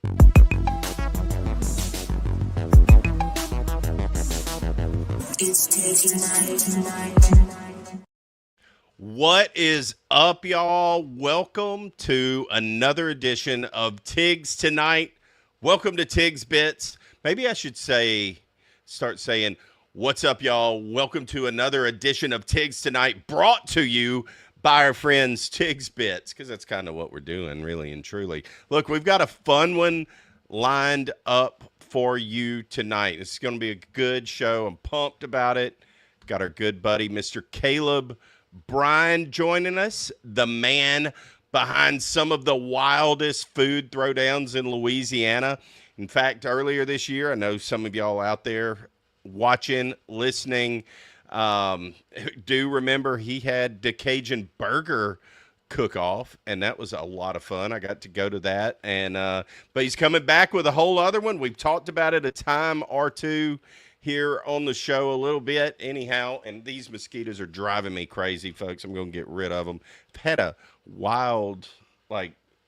What is up, y'all? Welcome to another edition of Tiggs Tonight. Welcome to Tiggs Bits. Maybe I should start saying, what's up, y'all? Welcome to another edition of Tiggs Tonight, brought to you by our friends Tiggs Bits, because that's kind of what we're doing, really and truly. Look, we've got a fun one lined up for you tonight. It's going to be a good show. I'm pumped about it. Got our good buddy, Mr. Caleb Bryan, joining us, the man behind some of the wildest food throwdowns in Louisiana. In fact, earlier this year, I know some of y'all out there watching, listening, do remember he had the Cajun Burger Cookoff, and that was a lot of fun. I got to go to that, and but he's coming back with a whole other one. We've talked about it a time or two here on the show a little bit anyhow, and these mosquitoes are driving me crazy, folks. I'm going to get rid of them. I've had a wild,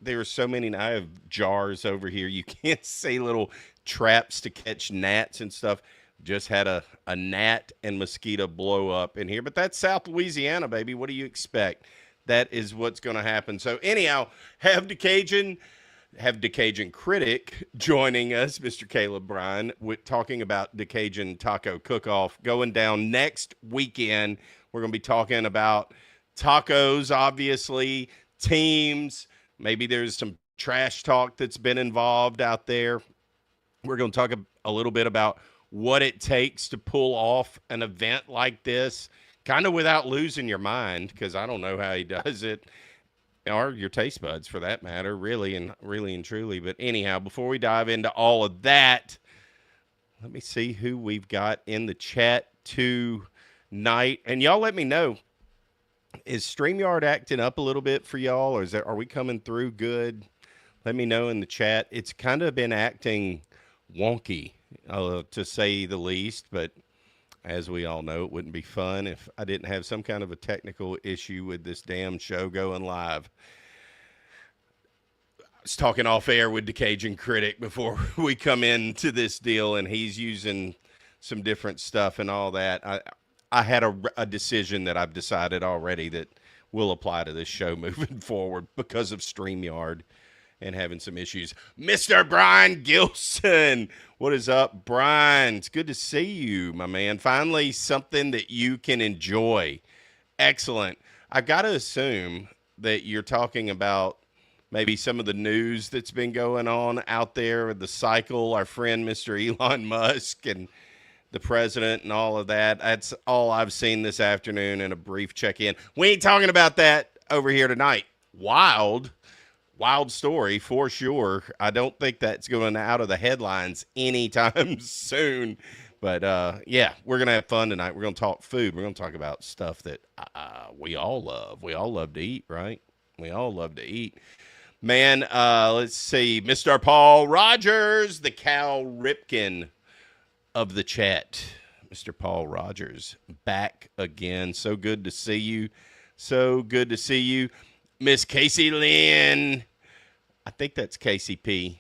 there are so many, and I have jars over here. You can't see little traps to catch gnats and stuff. Just had a gnat and mosquito blow up in here, but that's South Louisiana, baby. What do you expect? That is what's going to happen. So anyhow, have the Cajun critic joining us, Mr. Caleb Bryan, talking about the Cajun Taco Cookoff going down next weekend. We're going to be talking about tacos, obviously, teams. Maybe there's some trash talk that's been involved out there. We're going to talk a little bit about what it takes to pull off an event like this, kind of without losing your mind, because I don't know how he does it. Or your taste buds, for that matter, really and truly. But anyhow, before we dive into all of that, let me see who we've got in the chat tonight. And y'all let me know, is StreamYard acting up a little bit for y'all, or are we coming through good? Let me know in the chat. It's kind of been acting wonky, to say the least, but as we all know, it wouldn't be fun if I didn't have some kind of a technical issue with this damn show going live. I was talking off air with the Cajun critic before we come into this deal, and he's using some different stuff and all that. I had a decision that I've decided already that will apply to this show moving forward because of StreamYard and having some issues. Mr. Brian Gilson. What is up, Brian? It's good to see you, my man. Finally, something that you can enjoy. Excellent. I got to assume that you're talking about maybe some of the news that's been going on out there, the cycle, our friend Mr. Elon Musk and the president and all of that. That's all I've seen this afternoon in a brief check-in. We ain't talking about that over here tonight. Wild story for sure. I don't think that's going out of the headlines anytime soon. But, yeah, we're going to have fun tonight. We're going to talk food. We're going to talk about stuff that we all love. We all love to eat, right? We all love to eat. Man, let's see. Mr. Paul Rogers, the Cal Ripken of the chat. Mr. Paul Rogers, back again. So good to see you. So good to see you. Miss Casey Lynn. I think that's KCP.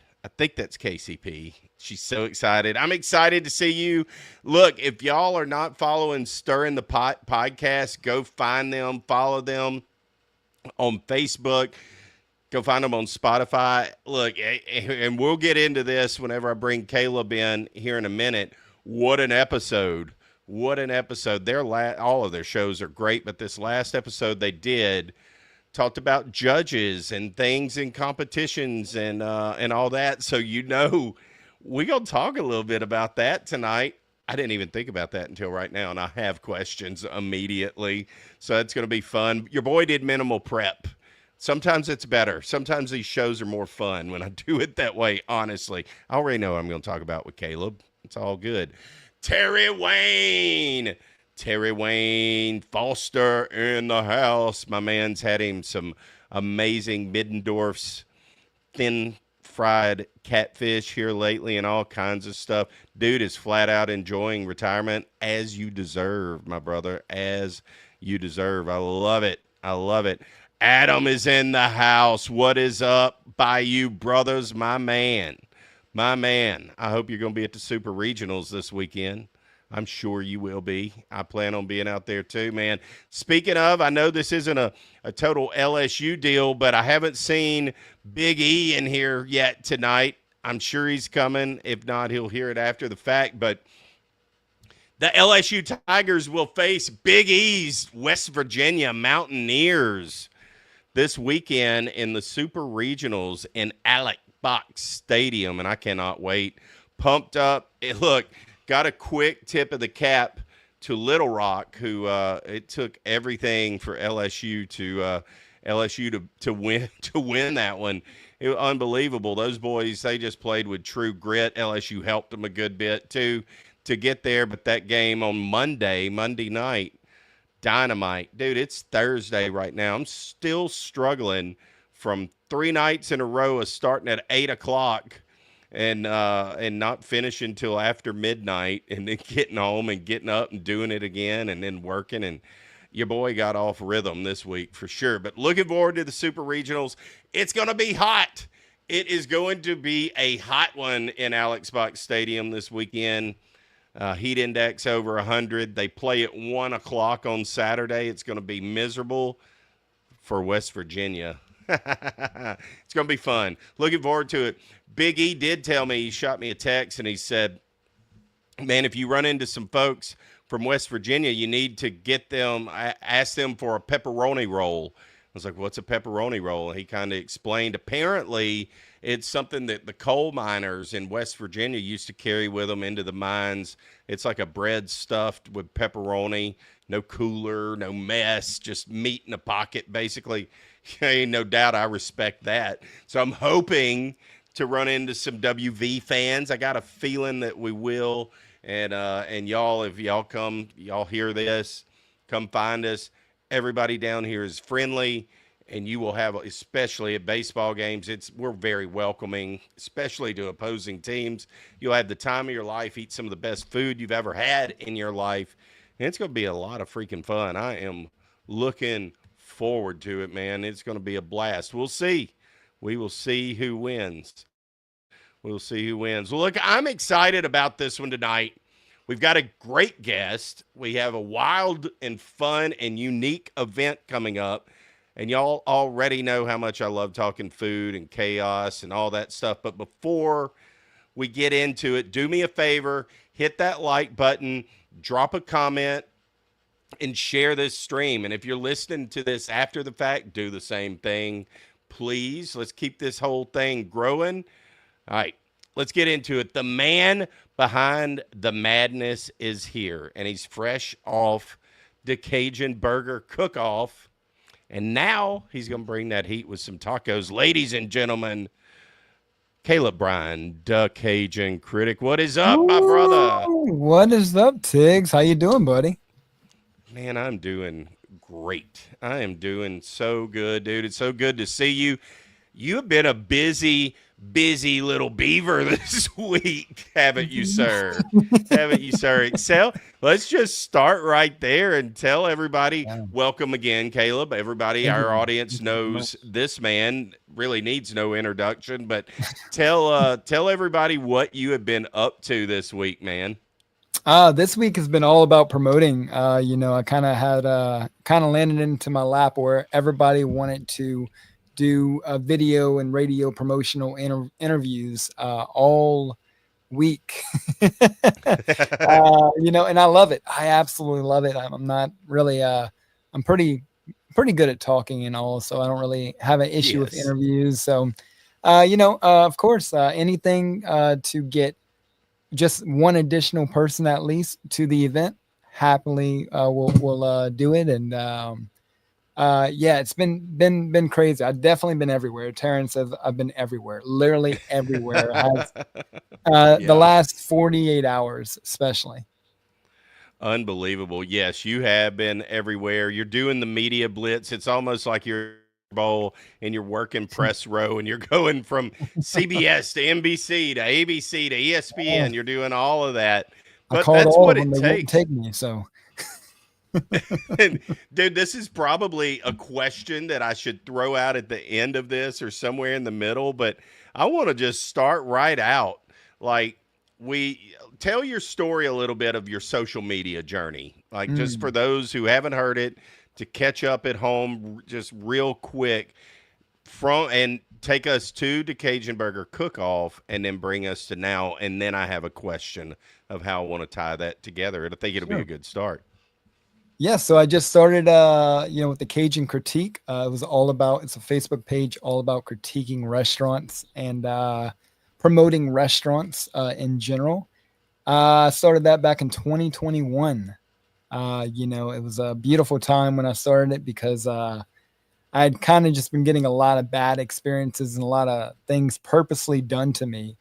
She's so excited. I'm excited to see you. Look, if y'all are not following Stirring the Pot podcast, go find them, follow them on Facebook. Go find them on Spotify. Look, and we'll get into this whenever I bring Caleb in here in a minute. What an episode. What an episode. All of their shows are great, but this last episode they did talked about judges and things in competitions and all that. So, we're going to talk a little bit about that tonight. I didn't even think about that until right now, and I have questions immediately. So it's going to be fun. Your boy did minimal prep. Sometimes it's better. Sometimes these shows are more fun when I do it that way, honestly. I already know what I'm going to talk about with Caleb. It's all good. Terry Wayne Foster in the house. My man's had him some amazing Middendorf's thin fried catfish here lately and all kinds of stuff. Dude is flat out enjoying retirement, as you deserve, my brother, as you deserve. I love it. Adam is in the house. What is up by you brothers, my man? My man, I hope you're going to be at the Super Regionals this weekend. I'm sure you will be. I plan on being out there too, man. Speaking of, I know this isn't a total LSU deal, but I haven't seen Big E in here yet tonight. I'm sure he's coming. If not, he'll hear it after the fact. But the LSU Tigers will face Big E's West Virginia Mountaineers this weekend in the Super Regionals in Alex Box Stadium, and I cannot wait. Pumped up. Look, got a quick tip of the cap to Little Rock, who it took everything for LSU to win that one. It was unbelievable. Those boys, they just played with true grit. LSU helped them a good bit too to get there, but that game on Monday night, dynamite. Dude, it's Thursday right now. I'm still struggling from 3 nights in a row of starting at 8 o'clock and not finishing until after midnight, and then getting home and getting up and doing it again and then working. And your boy got off rhythm this week for sure. But looking forward to the Super Regionals. It's going to be hot. It is going to be a hot one in Alex Box Stadium this weekend. Heat index over 100. They play at 1 o'clock on Saturday. It's going to be miserable for West Virginia. It's going to be fun. Looking forward to it. Big E did tell me, he shot me a text, and he said, man, if you run into some folks from West Virginia, you need to get them, ask them for a pepperoni roll. I was like, what's a pepperoni roll? And he kind of explained, apparently it's something that the coal miners in West Virginia used to carry with them into the mines. It's like a bread stuffed with pepperoni, no cooler, no mess, just meat in a pocket, basically. Ain't no doubt I respect that. So I'm hoping to run into some WV fans. I got a feeling that we will. And y'all, if y'all hear this, come find us. Everybody down here is friendly, and you will have, especially at baseball games, we're very welcoming, especially to opposing teams. You'll have the time of your life, eat some of the best food you've ever had in your life, and it's going to be a lot of freaking fun. I am looking forward to it, man. It's going to be a blast. We'll see. We will see who wins. We'll see who wins. Well, look, I'm excited about this one tonight. We've got a great guest. We have a wild and fun and unique event coming up. And y'all already know how much I love talking food and chaos and all that stuff. But before we get into it, do me a favor, hit that like button, drop a comment, and share this stream. And if you're listening to this after the fact, do the same thing. Please, let's keep this whole thing growing. All right, let's get into it. The man behind the madness is here, and he's fresh off the Cajun Burger Cookoff. And now he's going to bring that heat with some tacos. Ladies and gentlemen, Caleb Bryan, the Cajun Critic. What is up, my brother? What is up, Tiggs? How you doing, buddy? Man, I'm doing great. I am doing so good, dude. It's so good to see you. You have been a busy little beaver this week, haven't you, sir? Haven't you, sir? Excel. Let's just start right there and tell everybody, welcome again, Caleb. Everybody, our audience knows this man really needs no introduction, but tell everybody what you have been up to this week, man. This week has been all about promoting. I kind of had landed into my lap where everybody wanted to do video and radio promotional interviews all week. And I love it. I absolutely love it. I'm not really I'm pretty good at talking and all, so I don't really have an issue with interviews. So of course, anything to get just one additional person at least to the event, happily we'll do it. And it's been crazy. I've definitely been everywhere. Terrence says I've been everywhere, literally everywhere. The last 48 hours, especially. Unbelievable. Yes, you have been everywhere. You're doing the media blitz. It's almost like you're bowl and you're working press row, and you're going from CBS to NBC to ABC to ESPN. You're doing all of that. But that's what it takes. Take me, so. And, dude, this is probably a question that I should throw out at the end of this or somewhere in the middle, but I want to just start right out. like we tell your story a little bit of your social media journey, like just for Mm. those who haven't heard it, to catch up at home, just real quick from and take us to the Cajun Burger Cook-Off, and then bring us to now. And then I have a question of how I want to tie that together. And I think it'll be a Sure. good start. Yeah, so I just started, with the Cajun Critique. It was all about, it's a Facebook page all about critiquing restaurants and promoting restaurants in general. I started that back in 2021. It was a beautiful time when I started it because I had kind of just been getting a lot of bad experiences and a lot of things purposely done to me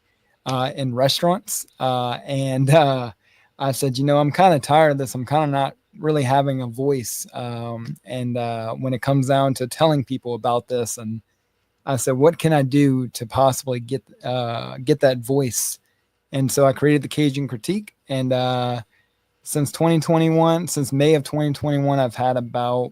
in restaurants. And I said, I'm kind of tired of this. I'm kind of not really having a voice. And when it comes down to telling people about this, and I said, what can I do to possibly get that voice? And so I created the Cajun Critique. And since 2021, since May of 2021, I've had about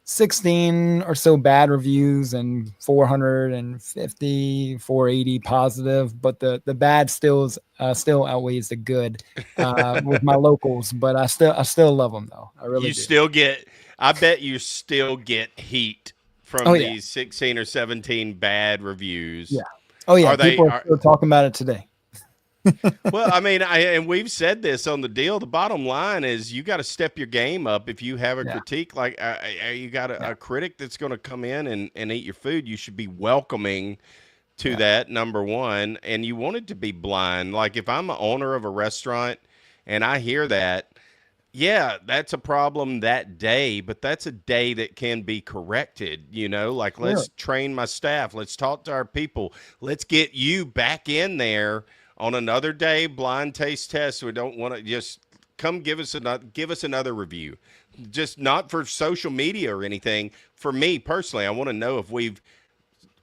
16 or so bad reviews and 450, 480 positive, but the bad still outweighs the good with my locals. But I still love them though. I really You do. still get, I bet you still get heat Oh from yeah, these 16 or 17 bad yeah. reviews. Oh yeah. Are they, People are are, still talking about it today. well, I mean, and we've said this on the deal. The bottom line is you got to step your game up if you have a Yeah, critique. Like, you got yeah, a critic that's going to come in and eat your food. You should be welcoming to yeah. that, number one. And you want it to be blind. Like, if I'm an owner of a restaurant and I hear that, yeah, that's a problem that day, but that's a day that can be corrected. Like, Sure. let's train my staff, let's talk to our people, let's get you back in there on another day, blind taste test. We don't want to just come give us another review, just not for social media or anything. For me personally, I want to know if we've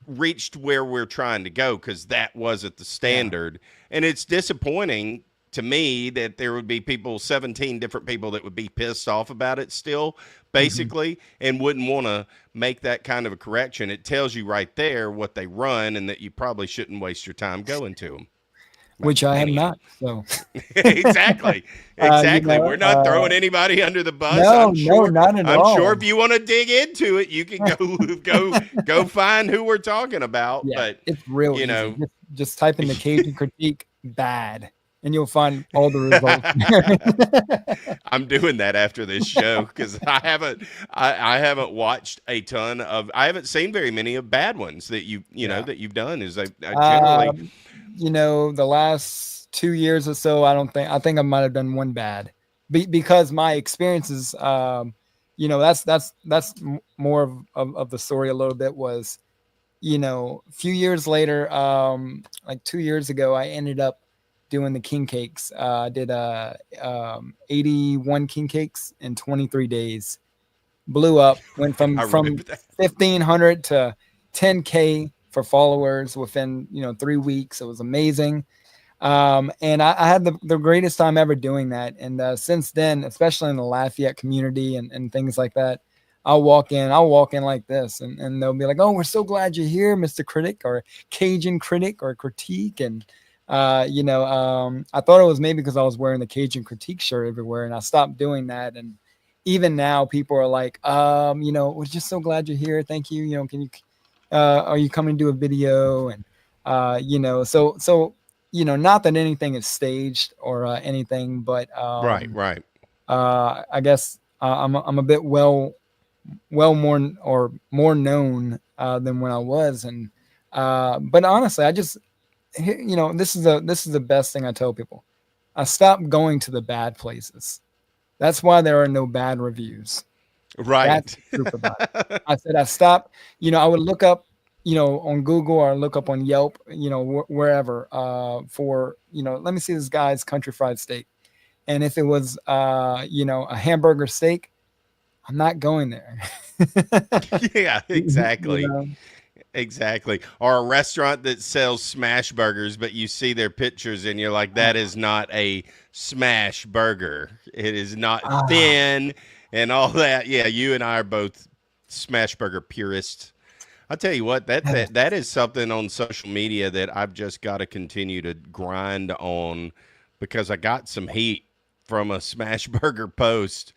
reached where we're trying to go, because that wasn't the Yeah. standard. And it's disappointing to me that there would be 17 different people that would be pissed off about it still, Hmm. basically, and wouldn't want to make that kind of a correction. It tells you right there what they run, and that you probably shouldn't waste your time going to them. My Which I have opinion. not. So, Exactly. uh, you Exactly. know, We're not throwing anybody under the bus. no, no, not at I'm sure all. if you want to dig into it, you can go find who we're talking about. Yeah, But it's real you easy. know, Just type in the Cajun Critique bad, and you'll find all the results there. I'm doing that after this show, because I haven't watched a ton of, I haven't seen very many of bad ones that Yeah. that you've done. Is I generally Um, the last 2 years or so, I think I might have done one bad, because my experiences, that's more of the story a little bit was, a few years later, like 2 years ago, I ended up doing the king cakes. I did 81 king cakes in 23 days. Blew up, went I from remember that. 1,500 to 10K for followers within 3 weeks. It was amazing. And I had the greatest time ever doing that. And since then, especially in the Lafayette community and things like that, I'll walk in like this, and they'll be like, "Oh, we're so glad you're here, Mr. Critic or Cajun Critic or Critique." And I thought it was maybe because I was wearing the Cajun Critique shirt everywhere, and I stopped doing that. And even now, people are like, "We're just so glad you're here. Thank you. Can you, are you coming to do a video?" And so not that anything is staged or anything, but Right, right. I guess I'm a bit more known than when I was. And but honestly, I just this is the best thing I tell people. I stopped going to the bad places. That's why there are no bad reviews. That's Right. the truth about it. I said I stopped. I would look up, on Google, or look up on Yelp, wherever, for, let me see this guy's country fried steak. And if it was, a hamburger steak, I'm not going there. Yeah, you exactly. know? Exactly. Or a restaurant that sells smash burgers, but you see their pictures and you're like, that is not a smash burger. It is not Ah, thin and all that. Yeah, you and I are both smash burger purists. I'll tell you what, that is something on social media that I've just got to continue to grind on because I got some heat from a smash burger post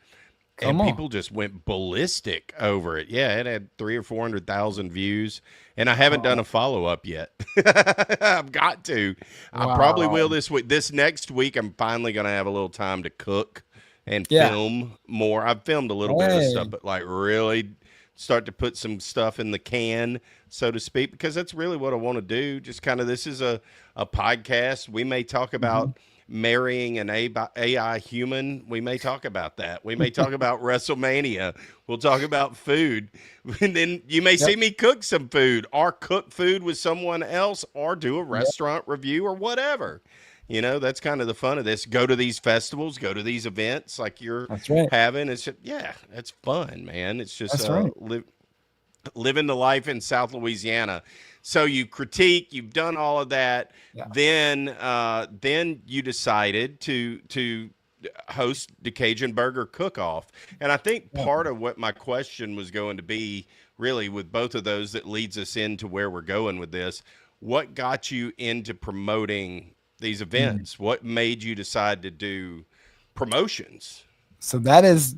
and Come on. people just went ballistic over it. Yeah, it had 300 or 400,000 views, and I haven't done a follow up yet. I've got to. I probably Wow. will this week. This next week, I'm finally going to have a little time to cook and Yeah. film more. I've filmed a little bit of stuff, Hey. but like really start to put some stuff in the can, so to speak, because that's really what I want to do. Just kind of this is a podcast. We may talk Mhm. about marrying an AI human. We may talk about that. We may talk about WrestleMania. We'll talk about food. And then you may Yep. see me cook some food or cook food with someone else or do a Yep. restaurant review or whatever. You know, that's kind of the fun of this. Go to these festivals, go to these events like you're That's right. having. It's just, yeah, it's fun, man. It's just That's right. living the life in South Louisiana. So you critique, you've done all of that. Yeah. Then you decided to host the Cajun Burger Cook-Off. And I think Yeah. part of what my question was going to be really with both of those that leads us into where we're going with this. What got you into promoting these Mm. events? What made you decide to do promotions? So that is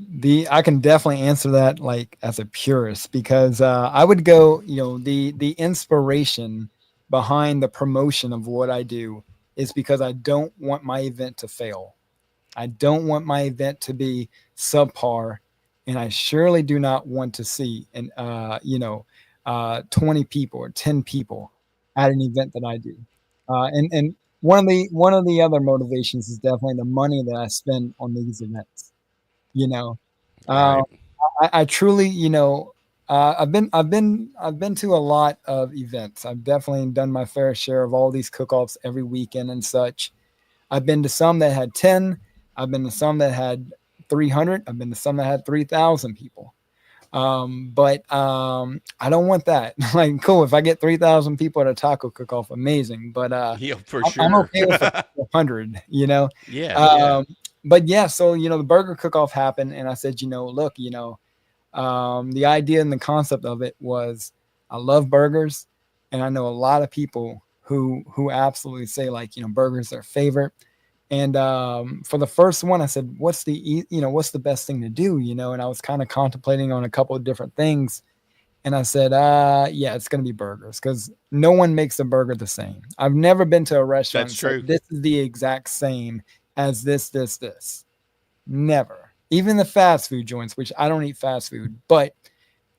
I can definitely answer that like as a purist because I would go, the inspiration behind the promotion of what I do is because I don't want my event to fail. I don't want my event to be subpar, and I surely do not want to see 20 people or 10 people at an event that I do. And one of the other motivations is definitely the money that I spend on these events. You know, uh, Right. I truly, I've been to a lot of events. I've definitely done my fair share of all these cook-offs every weekend and such. I've been to some that had 10. I've been to some that had 300. I've been to some that had 3,000 people. But I don't want that. Like, cool, if I get 3,000 people at a taco cook-off, amazing. But Yeah, for I'm sure. okay with 100. Yeah, yeah. Um, but yeah, so the burger cook-off happened, and I said, look, the idea and the concept of it was I love burgers, and I know a lot of people who absolutely say like burgers their favorite. And for the first one, I said, what's the best thing to do? And I was kind of contemplating on a couple of different things. And I said, yeah, it's going to be burgers because no one makes a burger the same. I've never been to a restaurant That's and true. said, this is the exact same as this. Never. Even the fast food joints, which I don't eat fast food, but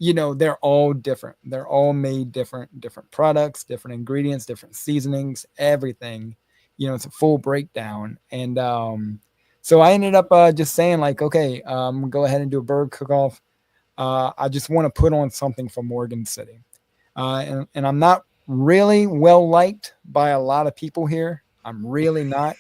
they're all different. They're all made different products, different ingredients, different seasonings, everything. It's a full breakdown. And so I ended up just saying like, okay, go ahead and do a burger cook-off. I just want to put on something from Morgan City. And I'm not really well liked by a lot of people here. I'm really not.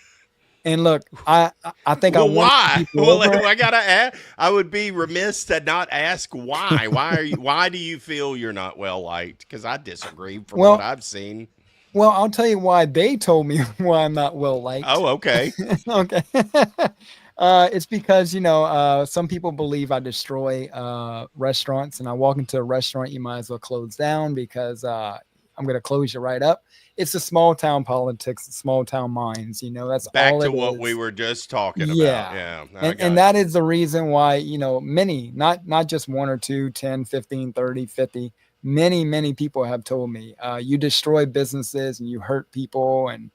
And look, I think I Well, won some why? people Well, over. I gotta ask. I would be remiss to not ask why. Why are you? Why do you feel you're not well liked? Because I disagree from what Well, I've seen. well, I'll tell you why they told me why I'm not well liked. Oh, okay. Okay. It's because some people believe I destroy restaurants, and I walk into a restaurant, you might as well close down because I'm going to close you right up. It's a small town politics, small town minds. That's Back all to it what we is. were just talking about. Yeah. Yeah, I And got that you. is the reason why, many, not just one or two, 10, 15, 30, 50, many people have told me, you destroy businesses and you hurt people. And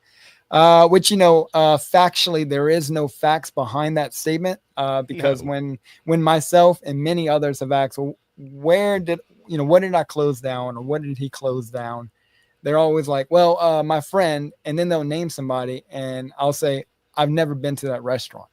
which, factually, there is no facts behind that statement because No, when myself and many others have asked, well, what did I close down or what did he close down? They're always like, well, my friend, and then they'll name somebody and I'll say, I've never been to that restaurant.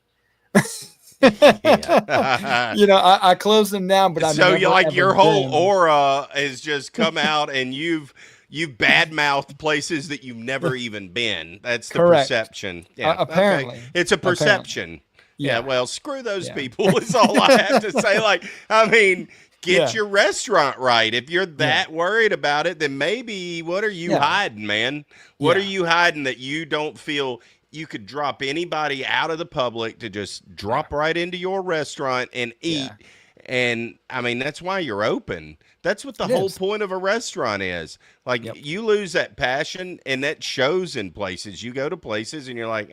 yeah. I closed them down, but I've So you never like ever your whole been. aura has just come out, and you've badmouthed places that you've never even been. That's the Correct. perception. Yeah. Okay. Apparently. It's a Apparently. perception. Yeah. Yeah. Well, screw those Yeah. people. Is all I have to say. Like, I mean, get Yeah. your restaurant right. If you're Yeah. that worried about it, then maybe what are you Yeah. hiding, man? What are Yeah. you hiding that you don't feel you could drop anybody out of the public to just Yeah. drop right into your restaurant and eat? Yeah. And I mean, that's why you're open. That's what the It whole is. point of a restaurant is. Like, Yep. you lose that passion, and that shows in places. You go to places and you're like,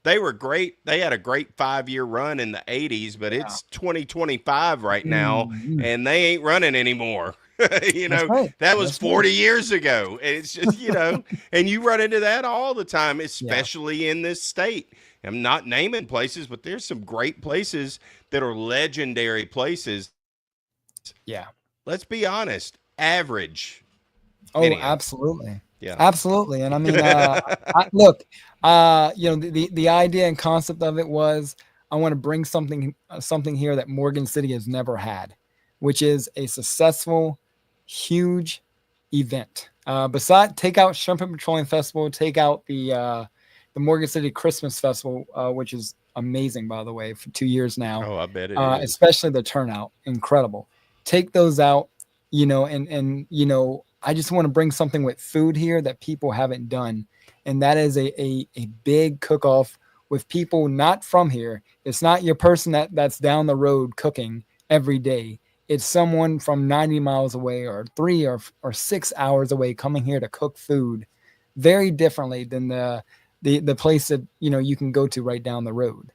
they were great. They had a great 5-year run in the 80s, but Yeah. it's 2025 right now, Mhm. and they ain't running anymore. That's right. That was That's right. 40 years ago. And it's just, and you run into that all the time, Yeah. especially in this state. I'm not naming places, but there's some great places that are legendary places. Yeah. Let's be honest, average. Oh, Anyhow, absolutely. yeah. Absolutely. And I mean, look, the idea and concept of it was I want to bring something here that Morgan City has never had, which is a successful, huge event. Beside take out Shrimp and Petroleum Festival, take out the Morgan City Christmas Festival, which is amazing, by the way, for 2 years now. Oh, I bet it is. Especially the turnout, incredible. Take those out, and I just want to bring something with food here that people haven't done, and that is a big cook-off with people not from here. It's not your person that's down the road cooking every day. It's someone from 90 miles away or 3 or 6 hours away coming here to cook food very differently than the place that you can go to right down the road.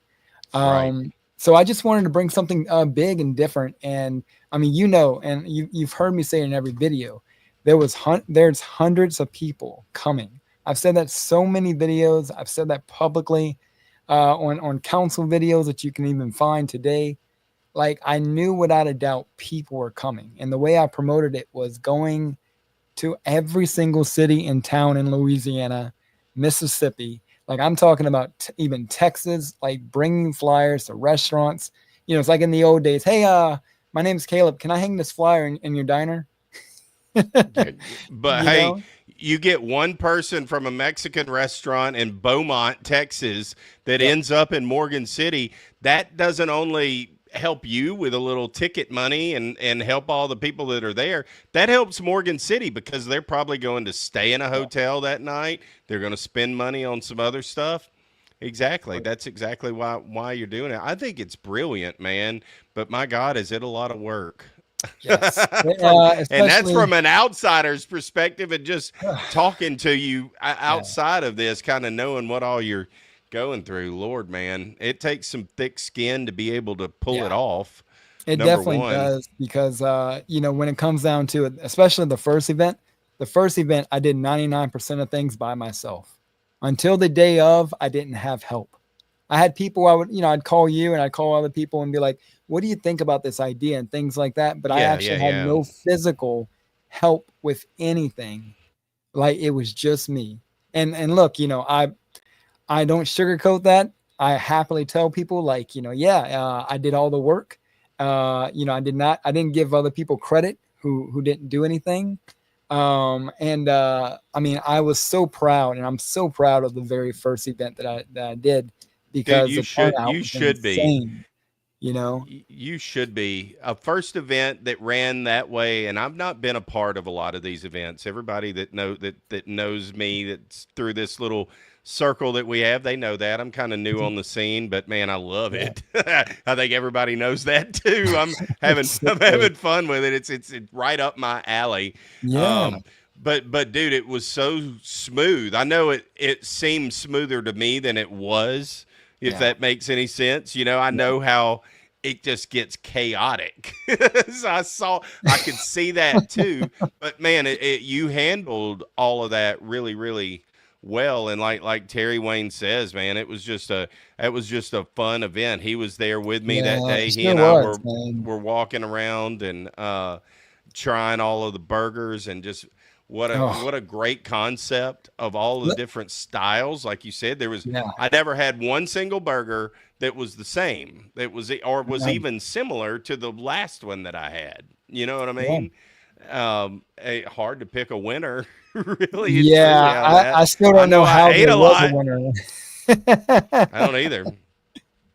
Right. So I just wanted to bring something big and different. And I mean, and you've heard me say in every video, there's hundreds of people coming. I've said that so many videos. I've said that publicly on council videos that you can even find today. Like, I knew without a doubt people were coming, and the way I promoted it was going to every single city and town in Louisiana, Mississippi. Like, I'm talking about even Texas, like bringing flyers to restaurants. It's like in the old days. Hey, my name's Caleb. Can I hang this flyer in your diner? But you hey, know? you get one person from a Mexican restaurant in Beaumont, Texas, that Yep. ends up in Morgan City. That doesn't only help you with a little ticket money and help all the people that are there. That helps Morgan City because they're probably going to stay in a hotel that night. They're going to spend money on some other stuff. Exactly. That's exactly why you're doing it. I think it's brilliant, man. But my God, is it a lot of work? Yes. And that's Especially, from an outsider's perspective, and just talking to you yeah, outside of this, kind of knowing what all you're going through. Lord, man, it takes some thick skin to be able to pull it yeah. off. It Number definitely one. does because when it comes down to it, especially the first event I did 99% of things by myself. Until the day of, I didn't have help. I had people I'd call you and I'd call other people and be like, "What do you think about this idea?" and things like that, but I Yeah, yeah, actually had yeah. no physical help with anything. Like, it was just me. And look, I don't sugarcoat that. I happily tell people, like, I did all the work. I didn't give other people credit who didn't do anything. And I mean, I was so proud, and I'm so proud of the very first event that I did, Dude, because the turnout you was should be. insane, you know? You should be. A first event that ran that way, and I've not been a part of a lot of these events. Everybody that knows me, that's through this little circle that we have, they know that I'm kind of new on the scene, but man, I love Yeah. it. I think everybody knows that too. I'm having fun with it. It's right up my alley. Yeah. Um, but dude, it was so smooth. I know it seemed smoother to me than it was, if Yeah. that makes any sense. I Yeah. know how it just gets chaotic. So I could see that too. But man, you handled all of that really, really well. And like Terry Wayne says, man, it was just a fun event. He was there with me that Yeah. day. It He sure and I was, man. were walking around and trying all of the burgers, and just Oh, what a great concept of all the look, different styles. Like you said, yeah. I never had one single burger that was the same, that was or was Yeah. even similar to the last one that I had. You know what I Yeah. mean? Hard to pick a winner. Really and truly Yeah, out of that. I still I don't know know I how ate there a was a lot. winner. I don't either.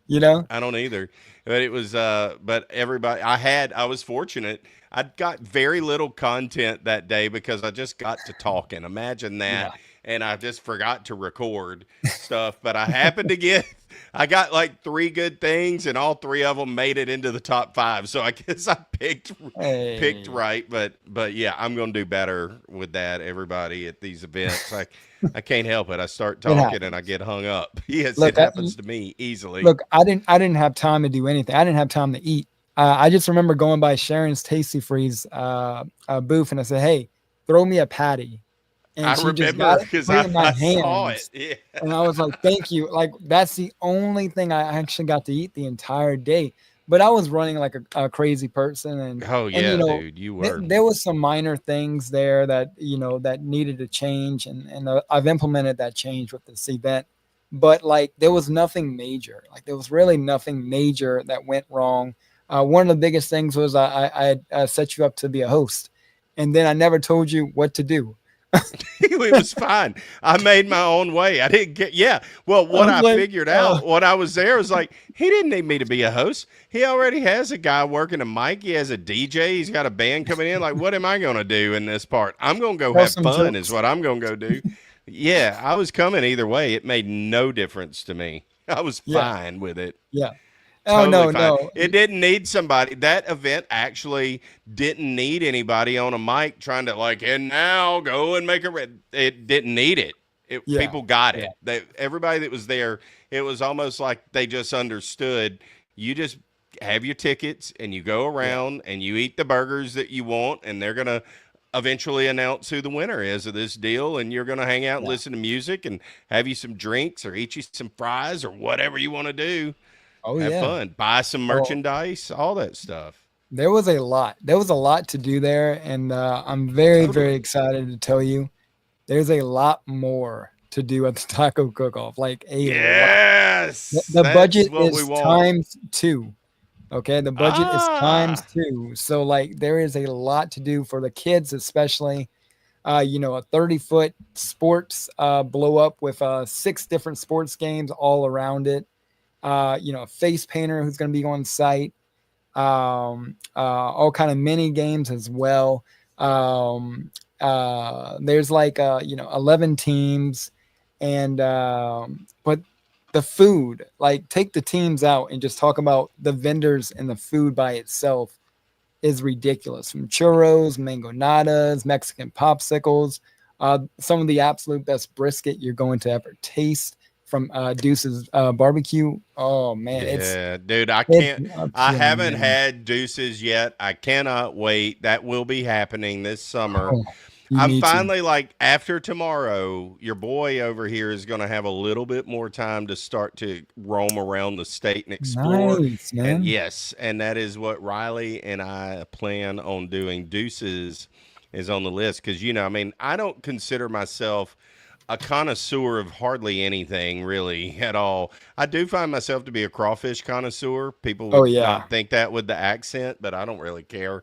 You know? I don't either. But it was but everybody, I was fortunate. I got very little content that day because I just got to talking. Imagine Yeah. that. And I just forgot to record stuff, but I happened to get I got like 3 good things, and all 3 of them made it into the top 5. So I guess I picked Hey, right. But yeah, I'm gonna do better with that. Everybody at these events, I can't help it. I start it talking and I happens. get hung up. Yes, it Look, happens to me easily. look, I didn't have time to do anything. I didn't have time to eat. I just remember going by Sharon's Tasty Freeze booth, and I said, "Hey, throw me a patty," I and she just got remember it, because put it in my I saw it. hands, Yeah. and I was like, "Thank you." Like that's the only thing I actually got to eat the entire day. But I was running like a crazy person, Oh and yeah, dude, you were. there was some minor things there that that needed to change, and I've implemented that change with this event. But like there was nothing major. Like there was really nothing major that went wrong. One of the biggest things was I had set you up to be a host, and then I never told you what to do. It was fine. I made my own way. I didn't get, yeah. Well, I what was I like, figured out when I was there was like, he didn't need me to be a host. He already has a guy working a mic. He has a DJ. He's got a band coming in. Like, what am I going to do in this part? I'm going to go tell have some fun, is jokes. what I'm going to go do. Yeah, I was coming either way. It made no difference to me. I was Yeah, fine with it. yeah. Oh Totally no, fine. no. It didn't need somebody. That event actually didn't need anybody on a mic trying to like, and now go and make a. It didn't need it. Yeah, People got yeah, it. Everybody that was there, it was almost like they just understood. You just have your tickets and you go yeah, around and you eat the burgers that you want, and they're gonna eventually announce who the winner is of this deal, and you're gonna hang out and yeah. listen to music and have you some drinks or eat you some fries or whatever you want to do. Oh Have yeah. fun, buy some Oh, merchandise, all that stuff. there was a lot. There was a lot to do there, and I'm very, very Totally. excited to tell you there's a lot more to do at the taco cook-off. Like a lot. Yes, The that's budget what we is want. times two. Okay, the budget is times Ah, two. So like there is a lot to do for the kids, especially. A 30-foot sports blow up with 6 different sports games all around it. A face painter who's going to be on site. All kind of mini games as well. There's like 11 teams, and but the food, like take the teams out and just talk about the vendors and the food by itself is ridiculous. From churros, mangonadas, Mexican popsicles, some of the absolute best brisket you're going to ever taste from Deuce's barbecue. Oh man, yeah, dude, I it's can't. I appealing, haven't man. had Deuces yet. I cannot wait. That will be happening this summer. Oh, you I'm need to. finally like after tomorrow, your boy over here is going to have a little bit more time to start to roam around the state and explore. Nice, And man. yes, and that is what Riley and I plan on doing. Deuces is on the list because I mean, I don't consider myself a connoisseur of hardly anything really at all. I do find myself to be a crawfish connoisseur. People Oh would yeah. not think that with the accent, but I don't really care.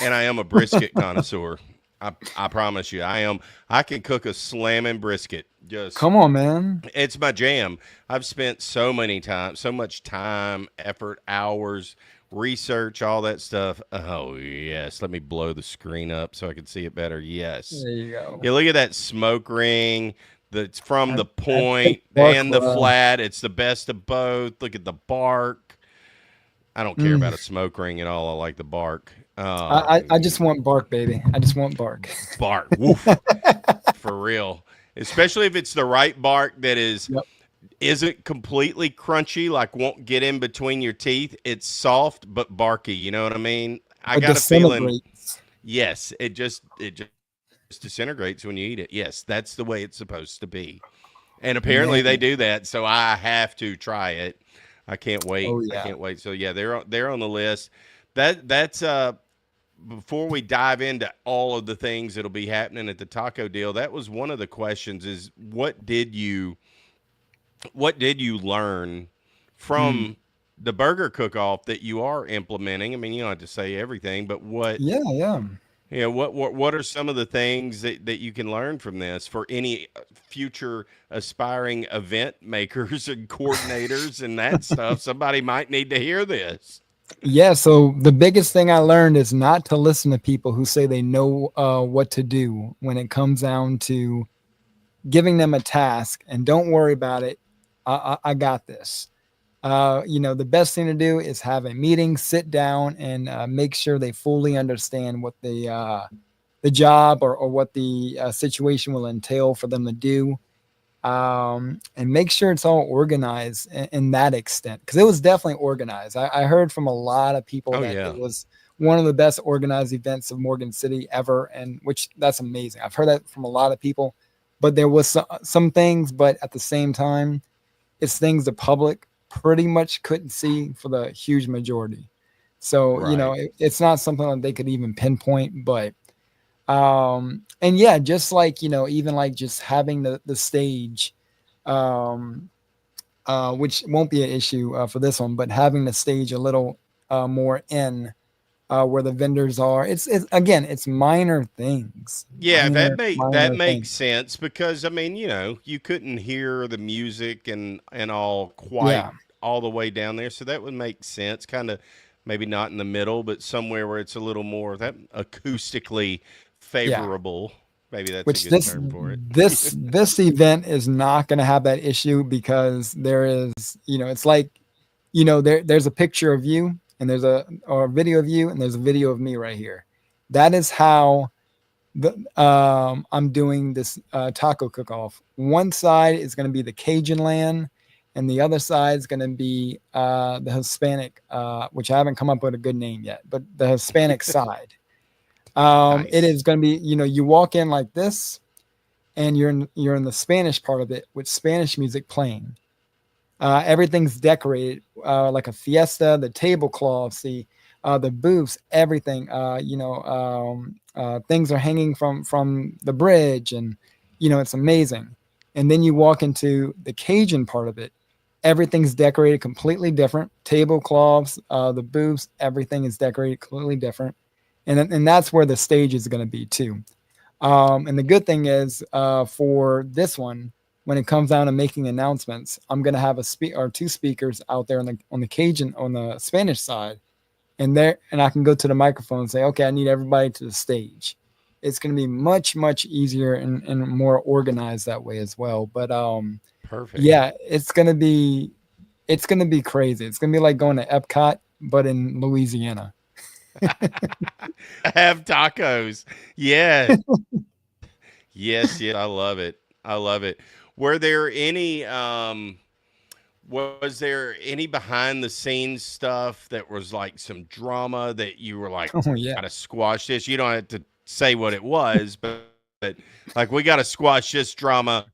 And I am a brisket connoisseur. I promise you, I am. I can cook a slamming brisket. Just Come on, man. it's my jam. I've spent so much time, effort, hours, research, all that stuff. Oh yes, let me blow the screen up so I can see it better. Yes, There you go. yeah. Look at that smoke ring. That's from That, the that thick point bark and the rub. flat. It's the best of both. Look at the bark. I don't care Mm. about a smoke ring at all. I like the bark. I just want bark, baby. I just want bark. Bark. Woof. For real. Especially if it's the right bark that Yep. isn't completely crunchy, like won't get in between your teeth. It's soft but barky. You know what I mean? I But got a feeling. disintegrates. Yes, it just disintegrates when you eat it. Yes, that's the way it's supposed to be. And apparently they Man. do that, so I have to try it. I can't wait. Oh I yeah. can't wait. So yeah, they're on the list. That's before we dive into all of the things that'll be happening at the taco deal. That was one of the questions: is what did you learn Mm. from the burger cook-off that you are implementing? I mean, you don't have to say everything, but Yeah, yeah. what are some of the things that you can learn from this for any future aspiring event makers and coordinators and that stuff? Somebody might need to hear this. Yeah, so the biggest thing I learned is not to listen to people who say they know what to do when it comes down to giving them a task, and don't worry about it. I got this. The best thing to do is have a meeting, sit down, and make sure they fully understand what the job or what the situation will entail for them to do, and make sure it's all organized in that extent, because it was definitely organized. I heard from a lot of people Oh that yeah. it was one of the best organized events of Morgan City ever, and which that's amazing. I've heard that from a lot of people, but there was some things, but at the same time, it's things the public pretty much couldn't see for the huge majority. So Right. it's not something that they could even pinpoint, but and yeah, just like even like just having the stage, um which won't be an issue for this one, but having the stage a little more in where the vendors are. It's again, it's minor things, Yeah, that minor makes things. sense because I mean, you couldn't hear the music and all quite Yeah, all the way down there, so that would make sense. Kind of maybe not in the middle, but somewhere where it's a little more that acoustically yeah. favorable. Maybe that's a Which good this term for it. this event is not going to have that issue, because there is, it's like, there's a picture of you, and there's a video of you, and there's a video of me right here. That is how I'm doing this taco cook-off. One side is going to be the Cajun land, and the other side is going to be the Hispanic, which I haven't come up with a good name yet, but the Hispanic side. It Nice. is going to be, you walk in like this, and you're in the Spanish part of it with Spanish music playing. Everything's decorated like a fiesta. The tablecloths, the booths, everything. Things are hanging from the bridge, and it's amazing. And then you walk into the Cajun part of it. Everything's decorated completely different. Tablecloths, the booths, everything is decorated completely different, and that's where the stage is going to be too. And the good thing is, for this one, when it comes down to making announcements, I'm gonna have or two speakers out there on the Cajun, on the Spanish side, and I can go to the microphone and say, okay, I need everybody to the stage. It's gonna be much much easier and more organized that way as well. But Perfect. yeah, it's gonna be crazy. It's gonna be like going to Epcot, but in Louisiana. Have tacos. Yes. Yes, yes. I love it. I love it. Were there any was there any behind the scenes stuff that was like some drama that you were like, Oh we yeah. gotta squash this? You don't have to say what it was, but like we gotta squash this drama.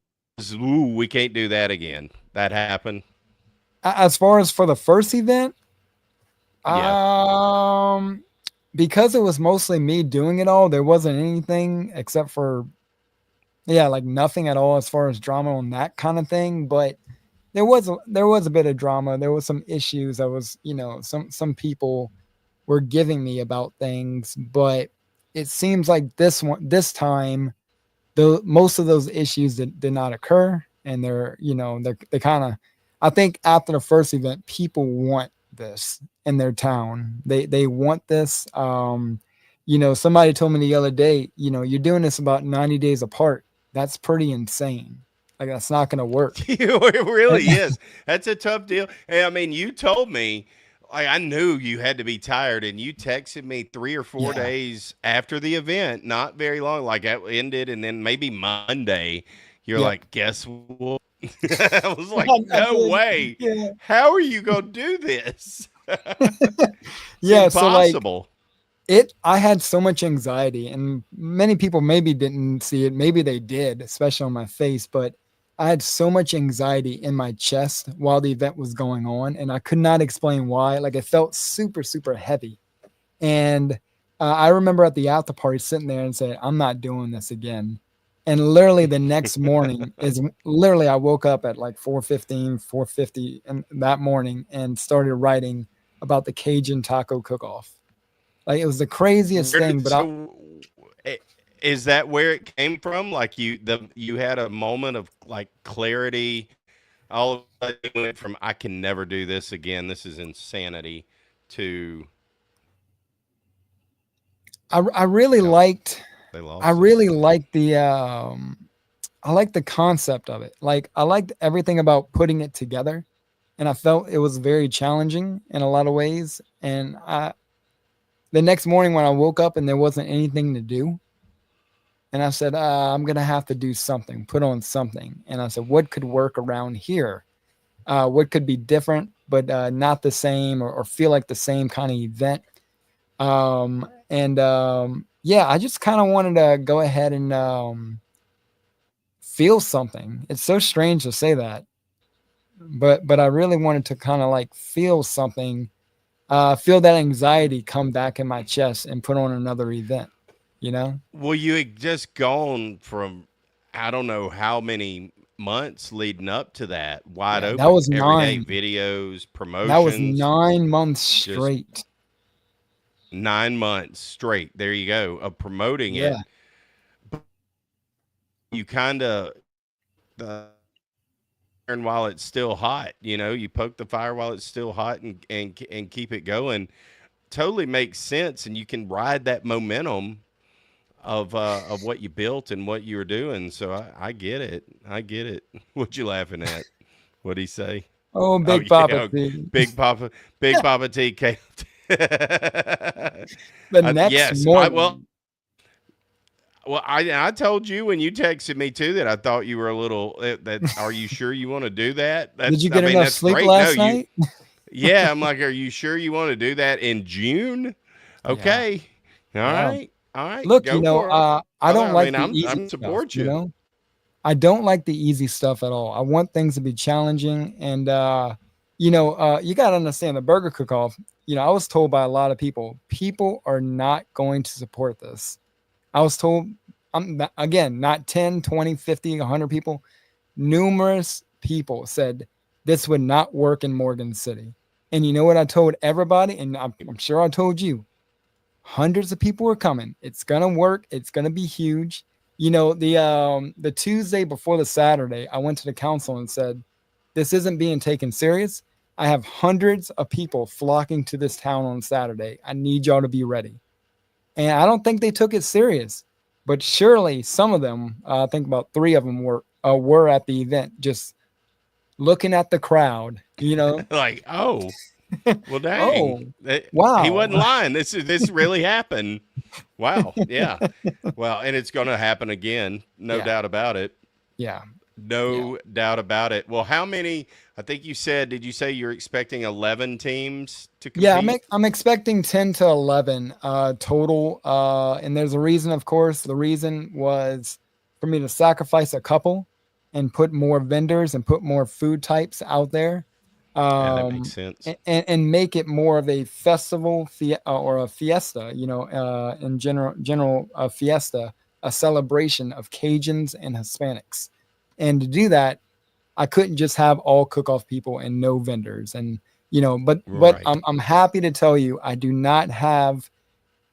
Ooh, we can't do that again. That happened. As far as for the first event, Yeah. Um, because it was mostly me doing it all, there wasn't anything except for, yeah, like nothing at all as far as drama on that kind of thing. But there was a bit of drama. There was some issues. I was, some people were giving me about things, but it seems like this time, the most of those issues did not occur, and they kind of, I think after the first event, people want this in their town. They want this. Somebody told me the other day, you're doing this about 90 days apart. That's pretty insane. Like, that's not going to work. It And, really is. That's a tough deal. Hey, I mean, you told me, like, I knew you had to be tired, and you texted me 3 or 4 yeah, days after the event, not very long, like it ended, and then maybe Monday, you're yep. like, guess what? I was like, I no did. way. Yeah. How are you gonna do this? It's Yeah. So like, impossible. I had so much anxiety, and many people maybe didn't see it. Maybe they did, especially on my face, but I had so much anxiety in my chest while the event was going on, and I could not explain why. Like, it felt super, super heavy. And I remember at the after party sitting there and saying, I'm not doing this again. And literally the next morning is literally, I woke up at like 4:15, 4:50 and that morning, and started writing about the Cajun Taco Cook-Off. Like, it was the craziest Where thing, did but I, so is that where it came from? Like you had a moment of like clarity. All of a sudden it went from I can never do this again. This is insanity to I really no, liked they I lost us. really liked I liked the concept of it. Like, I liked everything about putting it together. and I felt it was very challenging in a lot of ways. And the next morning when I woke up and there wasn't anything to do, and I said, I'm gonna have to do something, put on something. And I said, what could work around here? What could be different, but not the same, or feel like the same kind of event? Yeah, I just kind of wanted to go ahead and feel something. It's so strange to say that, but I really wanted to kind of like feel something, feel that anxiety come back in my chest and put on another event, you know? Well, you had just gone from I don't know how many months leading up to that, wide Yeah, open, everyday videos, that was promotions, 9 months just straight. 9 months straight. There you go, of promoting Yeah. it. You kind of the iron while it's still hot. You poke the fire while it's still hot, and keep it going. Totally makes sense, and you can ride that momentum of what you built and what you were doing. So I get it. I get it. What you laughing at? What'd he say? Oh, Oh Big Papa yeah, T. Big Papa TK. The next Yes, I well, morning, well, I told you when you texted me too that I thought you were a little. That Are you sure you want to do that? did you I get mean, enough that's sleep great. No, last night? yeah. I'm like, are you sure you want to do that in June? Yeah. Okay, all Yeah. right, all right, Look, go for it, I brother. don't I like mean, the I'm easy stuff, support you. I don't like the easy stuff at all. I want things to be challenging. And, you got to understand the burger cook off. I was told by a lot of people are not going to support this. I was told, again, not 10, 20, 50, 100 people. Numerous people said this would not work in Morgan City. And you know what I told everybody? And I'm sure I told you, hundreds of people are coming. It's gonna work. It's gonna be huge. The Tuesday before the Saturday, I went to the council and said, "This isn't being taken serious. I have hundreds of people flocking to this town on Saturday. I need y'all to be ready." And I don't think they took it serious, but surely some of them, I think about three of them were at the event, just looking at the crowd. Like, oh, well, dang, Oh, he wasn't wow. lying. This really happened. Wow, yeah. Well, and it's going to happen again, no Yeah, doubt about it. yeah, yeah. No doubt about it. Well, how many? I think you said. Did you say you're expecting 11 teams to Yeah, compete? I'm expecting 10 to 11 total. And there's a reason, of course. The reason was for me to sacrifice a couple and put more vendors and put more food types out there, Yeah, that makes sense. and make it more of a festival or a fiesta, in general, a fiesta, a celebration of Cajuns and Hispanics. And to do that, I couldn't just have all cook-off people and no vendors. And but Right. I'm happy to tell you I do not have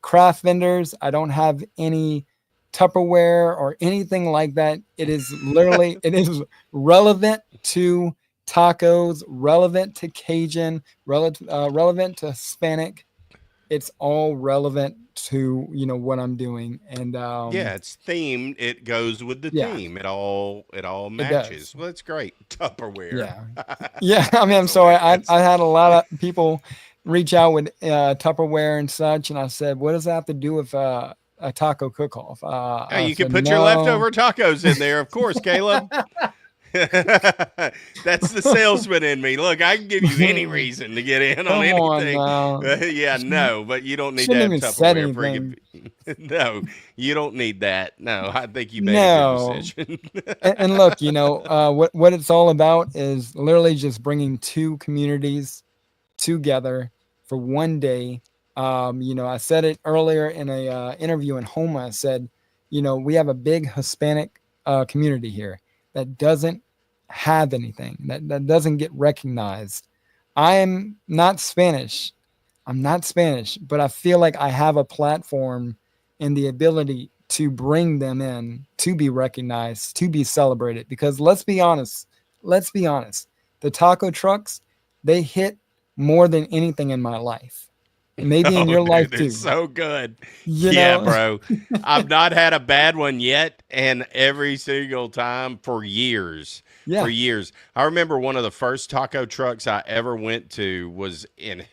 craft vendors. I don't have any Tupperware or anything like that. It is relevant to tacos, relevant to Cajun, relevant to Hispanic. It's all relevant to what I'm doing. And Yeah, it's themed. It goes with the yeah, theme. It all it does. matches. Well, that's great. Tupperware. Yeah. Yeah, I mean, I'm That's sorry. hilarious. I had a lot of people reach out with Tupperware and such, and I said, "What does that have to do with a taco cook-off?" Yeah, I you can said, put your "No." leftover tacos in there, of course, Caleb. That's the salesman in me. Look, I can give you any reason to get in on Come on anything. now. Yeah, no, but you don't need to Shouldn't have even said Tupperware for anything. no, you don't need that. No, I think you made a good No. decision. And look, what it's all about is literally just bringing two communities together for one day. I said it earlier in a interview in Homa. I said, we have a big Hispanic community here that doesn't have anything, that doesn't get recognized. I am not Spanish. I'm not Spanish, but I feel like I have a platform and the ability to bring them in, to be recognized, to be celebrated. Because let's be honest, the taco trucks, they hit more than anything in my life, and maybe in Oh, your life dude, they're too. so good. You Yeah, know, bro. I've not had a bad one yet, and every single time for years for Yeah. years. I remember one of the first taco trucks I ever went to was in.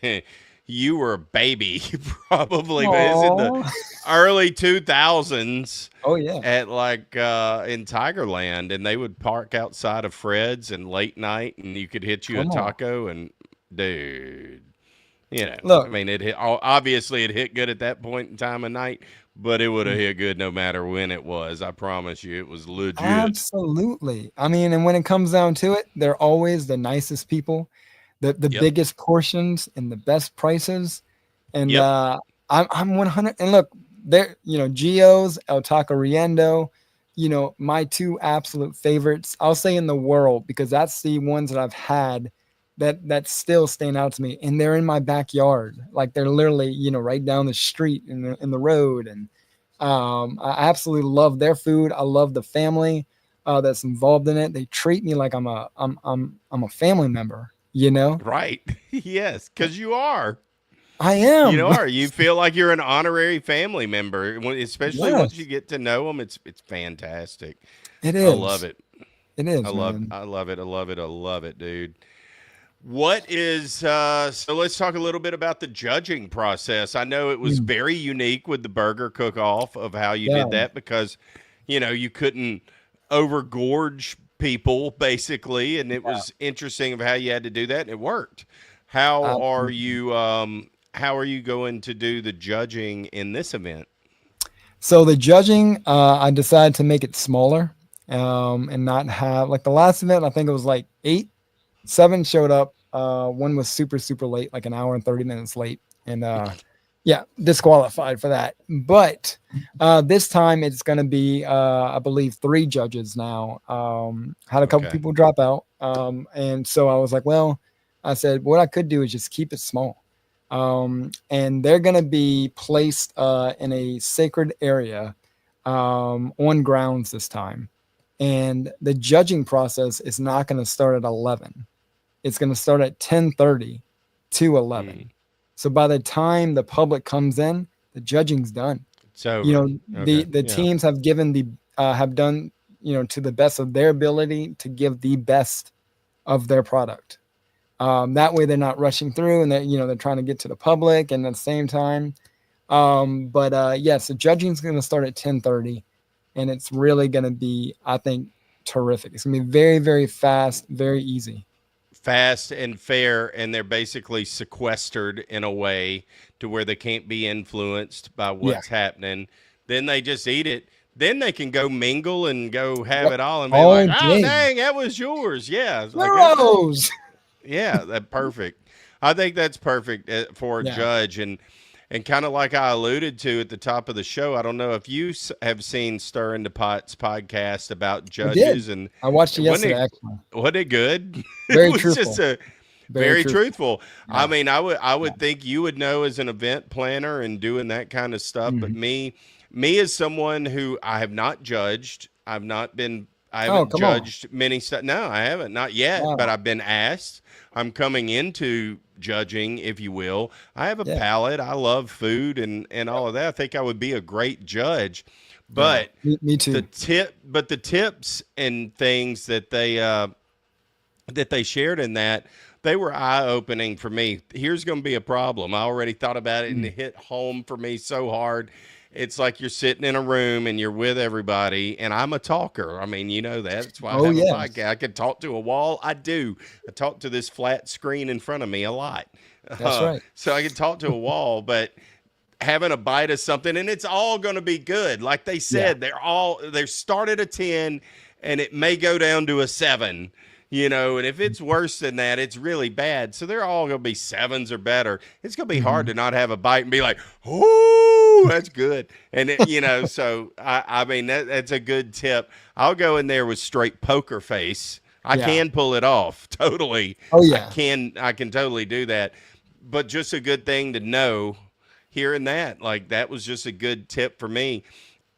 You were a baby, probably, but it's in the Oh. early 2000s Oh yeah. at like in Tigerland, and they would park outside of Fred's and late night, and you could hit you a Come on. taco, and dude, I Look, mean, it hit. Obviously, it hit good at that point in time of night, but it would have mm, hit good no matter when it was. I promise you, it was legit. absolutely. I mean, and when it comes down to it, they're always the nicest people, the Yep. biggest portions and the best prices. And Yep. I'm 100. And look, there, Geo's, El Taco Riendo, my two absolute favorites. I'll say in the world because that's the ones that I've had that still stand out to me, and they're in my backyard. Like they're literally, right down the street in the road, and I absolutely love their food. I love the family that's involved in it. They treat me like I'm a family member. Right. Yes, because you are. I You am. are. You feel like you're an honorary family member, especially once you Yes, get to know them. It's fantastic. it I love is. it. It I is, love. man. I love it. I love it. I love it, dude. What is so let's talk a little bit about the judging process. I know it was Mm, very unique with the burger cook off of how you yeah, did that because you couldn't overgorge people basically, and it yeah, was interesting of how you had to do that and it worked. How are you going to do the judging in this event? so the judging, I decided to make it smaller, and not have like the last event. I think it was like eight, seven showed up. One was super super late, like an hour and 30 minutes late, and yeah, disqualified for that. But this time it's going to be, I believe, three judges now. Had a couple Okay. people drop out, and so I was like, well, I said what I could do is just keep it small. And they're going to be placed in a sacred area, on grounds this time. And the judging process is not going to start at 11. It's going to start at 10:30 to Mm, 11. So by the time the public comes in, the judging's done. it's over. Okay. The Yeah. teams have done, to the best of their ability to give the best of their product. That way they're not rushing through, and they're trying to get to the public and at the same time. But yes, the judging's going to start at 10:30, and it's really going to be, I think, terrific. It's going to be very very fast, very easy. Fast and fair, and they're basically sequestered in a way to where they can't be influenced by Yeah. what's happening. Then they just eat it. Then they can go mingle and go have Yep. it all and be like, All "Oh, day. dang, that was yours." Yeah, it's like that's Heroes. yeah, that perfect. I think that's perfect for a Yeah, judge, and kind of like I alluded to at the top of the show. I don't know if you have seen Stir into Pots podcast about I did. judges, and I watched it wasn't yesterday. it Actually, wasn't it good? It very was just truthful. a Very very truthful. truthful. I Yeah. mean, I Yeah. would think you would know as an event planner and doing that kind of stuff, but Mhm. me as someone who I have not judged, I Oh, haven't come on. judged many stuff. No, I haven't, not yet, but Wow. I've been asked. I'm coming into judging, if you will. I have a Yeah. palate. I love food and all of that. I think I would be a great judge, Yeah. but Me too. the tips and things that they shared in that, they were eye-opening for me. Here's going to be a problem. I already thought about it and Mm. it hit home for me so hard. It's like you're sitting in a room and you're with everybody, and I'm a talker. I mean, you know that. That's why I Oh have a yes, podcast. I can talk to a wall. I do. I talk to this flat screen in front of me a lot. that's right. So I can talk to a wall, but having a bite of something, and it's all going to be good. Like they Yeah. said, they're start at a 10 and it may go down to a 7, and if it's worse than that, it's really bad. So they're all going to be 7s or better. It's going to be hard Mhm. to not have a bite and be like, oh, that's good. And so I mean, that's a good tip. I'll go in there with straight poker face. I Yeah. can pull it off totally. Oh I yeah. can I can totally do that. But just a good thing to know, hearing that. Like that was just a good tip for me.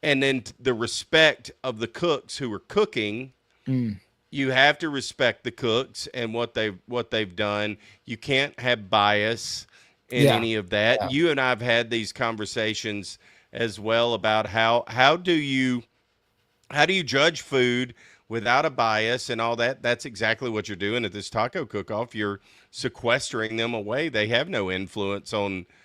And then the respect of the cooks who are cooking. Mm. You have to respect the cooks and what they've done. You can't have bias in Yeah. any of that. Yeah. You and I've had these conversations as well about how do you judge food without a bias and all that. That's exactly what you're doing at this taco cook-off. You're sequestering them away. They have no influence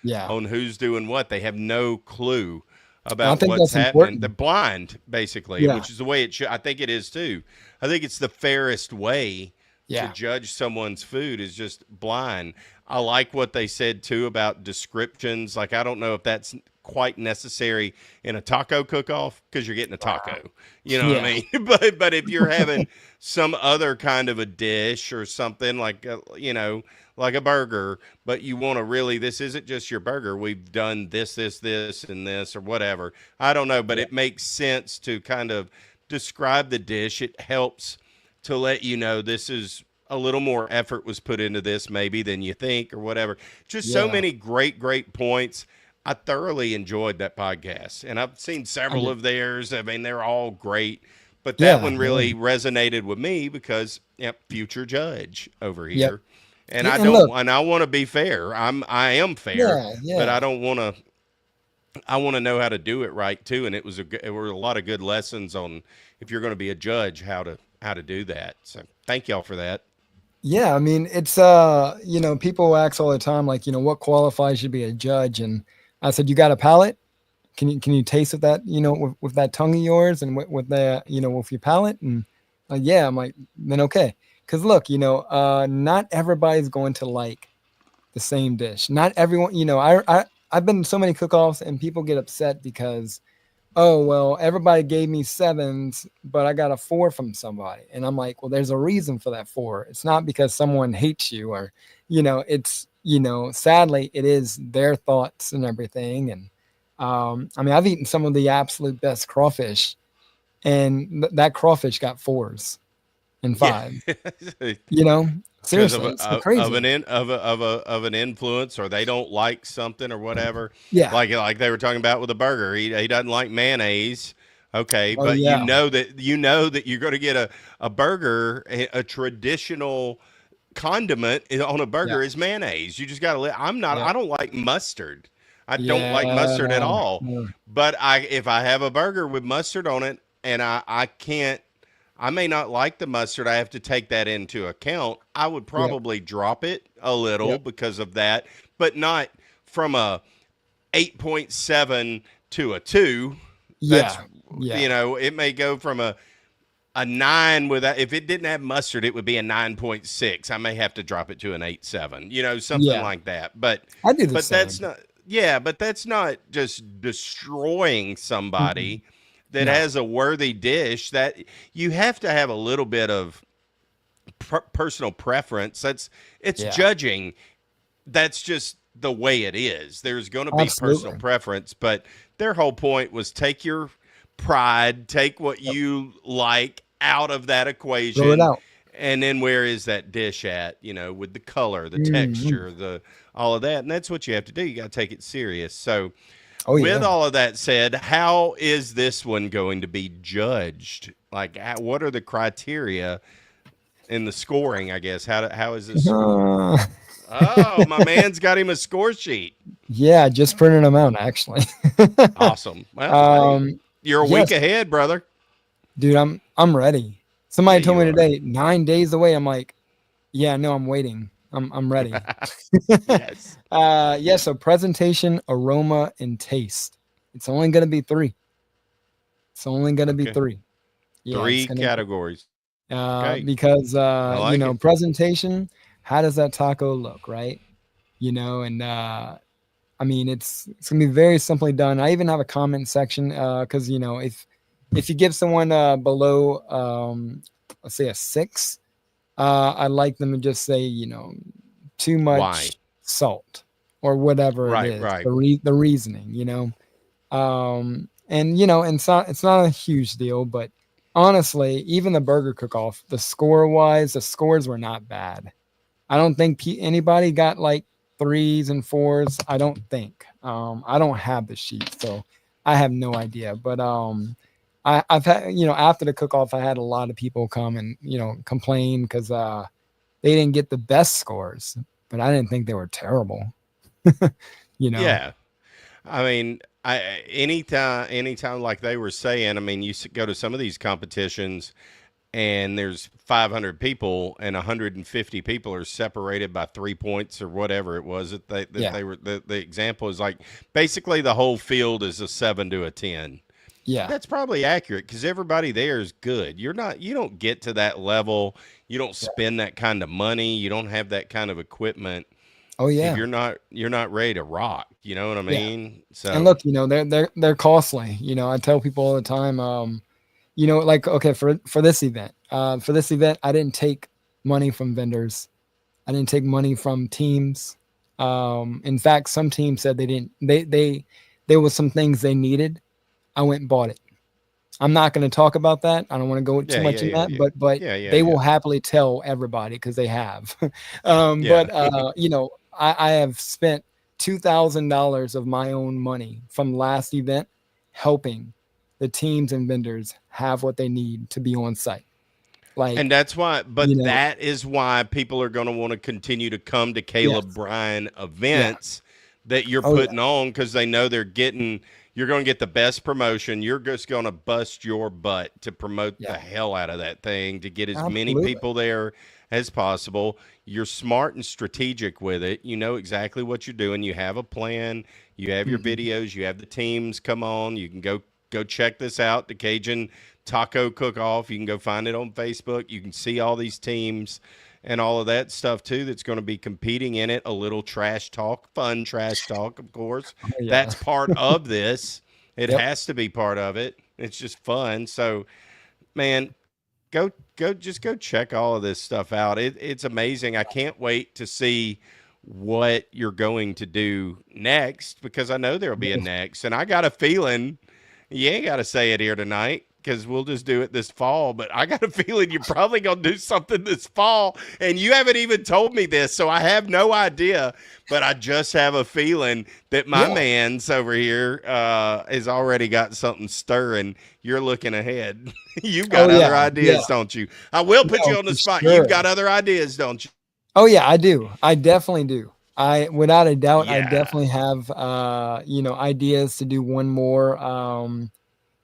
Yeah. on who's doing what. They have no clue And I about think what's that's happening. They're important. blind, basically, Yeah. which is the way it should. I think it is too. I think it's the fairest way to Yeah. judge someone's food is just blind. I like what they said too about descriptions. Like, I don't know if that's quite necessary in a taco cook-off because you're getting a taco. You know what Yeah. I mean? But if you're having some other kind of a dish or something like like a burger, but you want to really, this isn't just your burger. We've done this, and this, or whatever. I don't know, but Yeah. it makes sense to kind of describe the dish. It helps to let you know this is a little more effort was put into this maybe than you think or whatever. Just so Yeah. many great points. I thoroughly enjoyed that podcast, and I've seen I several did. of theirs. I mean, they're all great, but that Yeah. one Yeah. really resonated with me because, yep, future judge over Yep. here. And Yeah, I and don't, look. and I want to be fair. I am fair, Yeah. but I Yeah. don't want to. I want to know how to do it right too. And it were a lot of good lessons on if you're going to be a judge, how to do that. So thank y'all for that. Yeah, I mean, it's people ask all the time, like, what qualifies you to be a judge? And I said, you got a palate? Can you taste with that, with that tongue of yours and with the, with your palate? And yeah, I'm like, then okay. Because look, not everybody's going to like the same dish. Not everyone, I've been to so many cook-offs and people get upset because, oh, well, everybody gave me sevens, but I got a four from somebody. And I'm like, well, there's a reason for that four. It's not because someone hates you or, it's, sadly, it is their thoughts and everything. And I mean, I've eaten some of the absolute best crawfish, and that crawfish got fours and Yeah, fives. because of Seriously, it's so of crazy. an of an influence, or they don't like something or whatever. Yeah. Like they were talking about with a burger, he doesn't like mayonnaise. Okay, Oh but yeah. you know that you're going to get a burger, a traditional condiment on a Yeah. burger is mayonnaise. You just got to. Yeah. I don't like mustard. I don't like Yeah. mustard at all. Yeah. But if I have a burger with mustard on it, and I can't. I may not like the mustard. I have to take that into account. I would Yep. probably drop it a little Yep. because of that, but not from a 8.7 to a 2. That's, Yeah. Yeah. it may go from a 9 without, if it didn't have mustard, it would be a 9.6. I may have to drop it to an 8.7, something Yeah. like that. But I do the but that's same. not yeah, but that's not just destroying Mm-mm. somebody that No. has a worthy dish. That you have to have a little bit of personal preference. It's Yeah. judging. That's just the way it is. There's going to be personal Absolutely. preference, but their whole point was take your pride, take what Yep. you like out of that Throw it equation, out. and then where is that dish at? With the color, the Mhm. texture, the all of that, and that's what you have to do. You got to take it serious. So, Oh with yeah. all of that said, how is this one going to be judged? Like, what are the criteria in the scoring? I guess how is this score? Uh, Oh, my man's got him a score sheet. yeah, I just printed them out actually. Awesome. Well, hey, you're a week Yes, ahead, brother. dude, I'm ready. Yeah, Somebody told you me are. today, 9 days away. I'm like, yeah, no, I'm waiting. I'm ready. Yes. Yeah, so presentation, aroma, and taste. It's only gonna be three. It's only gonna be Okay. three. Yeah, it's Three gonna be categories. Okay. because I like it. presentation, how does that taco look, right? And I mean it's gonna be very simply done. I even have a comment section because if you give someone below let's say a 6, I'd like them to just say, too Why? much salt or whatever it Right, is, right. the reasoning, and and it's not a huge deal, but honestly, even the burger cook-off, the score wise, the scores were not bad. I don't think anybody got like threes and fours. I don't think. I don't have the sheet, so I have no idea. But I've had after the cook-off, I had a lot of people come and complain because they didn't get the best scores, but I didn't think they were terrible. you know. Yeah. I mean, anytime like they were saying, I mean, go to some of these competitions and there's 500 people and 150 people are separated by 3 points or whatever it was they were, the example is like basically the whole field is a 7 to a 10. Yeah. That's probably accurate because everybody there is good. You don't get to that level. You don't spend that kind of money. You don't have that kind of equipment. Oh If yeah. you're not ready to rock, you know what I Yeah. mean? So And look, they're costly. I tell people all the time, like, okay, for this event, I didn't take money from vendors. I didn't take money from teams. In fact, some teams said they didn't. There was some things they needed. I went and bought it. I'm not going to talk about that. I don't want to go too much in that, but they will happily tell everybody because they have. Yeah. But I have spent $2,000 of my own money from last event helping the teams and vendors have what they need to be on site. And Like, that's why, but that is why people are going to want to continue to come to Caleb Bryan events that you're putting on because they know you're going to get the best promotion. You're just going to bust your butt to promote the hell out of that thing to get as many people there as possible. You're smart and strategic with it. You know exactly what you're doing. You have a plan. You have your videos. You have the teams come on. You can go check this out, the Cajun Taco Cookoff. You can go find it on Facebook. You can see all these teams and all of that stuff too that's going to be competing in it. A little trash talk, fun trash talk, of course. That's part of this. It has to be part of it. It's just fun. So, man, just go check all of this stuff out. It's amazing. I can't wait to see what you're going to do next because I know there'll be a next. And I got a feeling you ain't got to say it here tonight because we'll just do it this fall. But I got a feeling you're probably going to do something this fall. And you haven't even told me this, so I have no idea. But I just have a feeling that my man's over here has already got something stirring. You're looking ahead. You've got other ideas, don't you? I will put you on the spot. Sure. You've got other ideas, don't you? Oh, yeah, I do. I definitely do. Without a doubt, I definitely have, ideas to do one more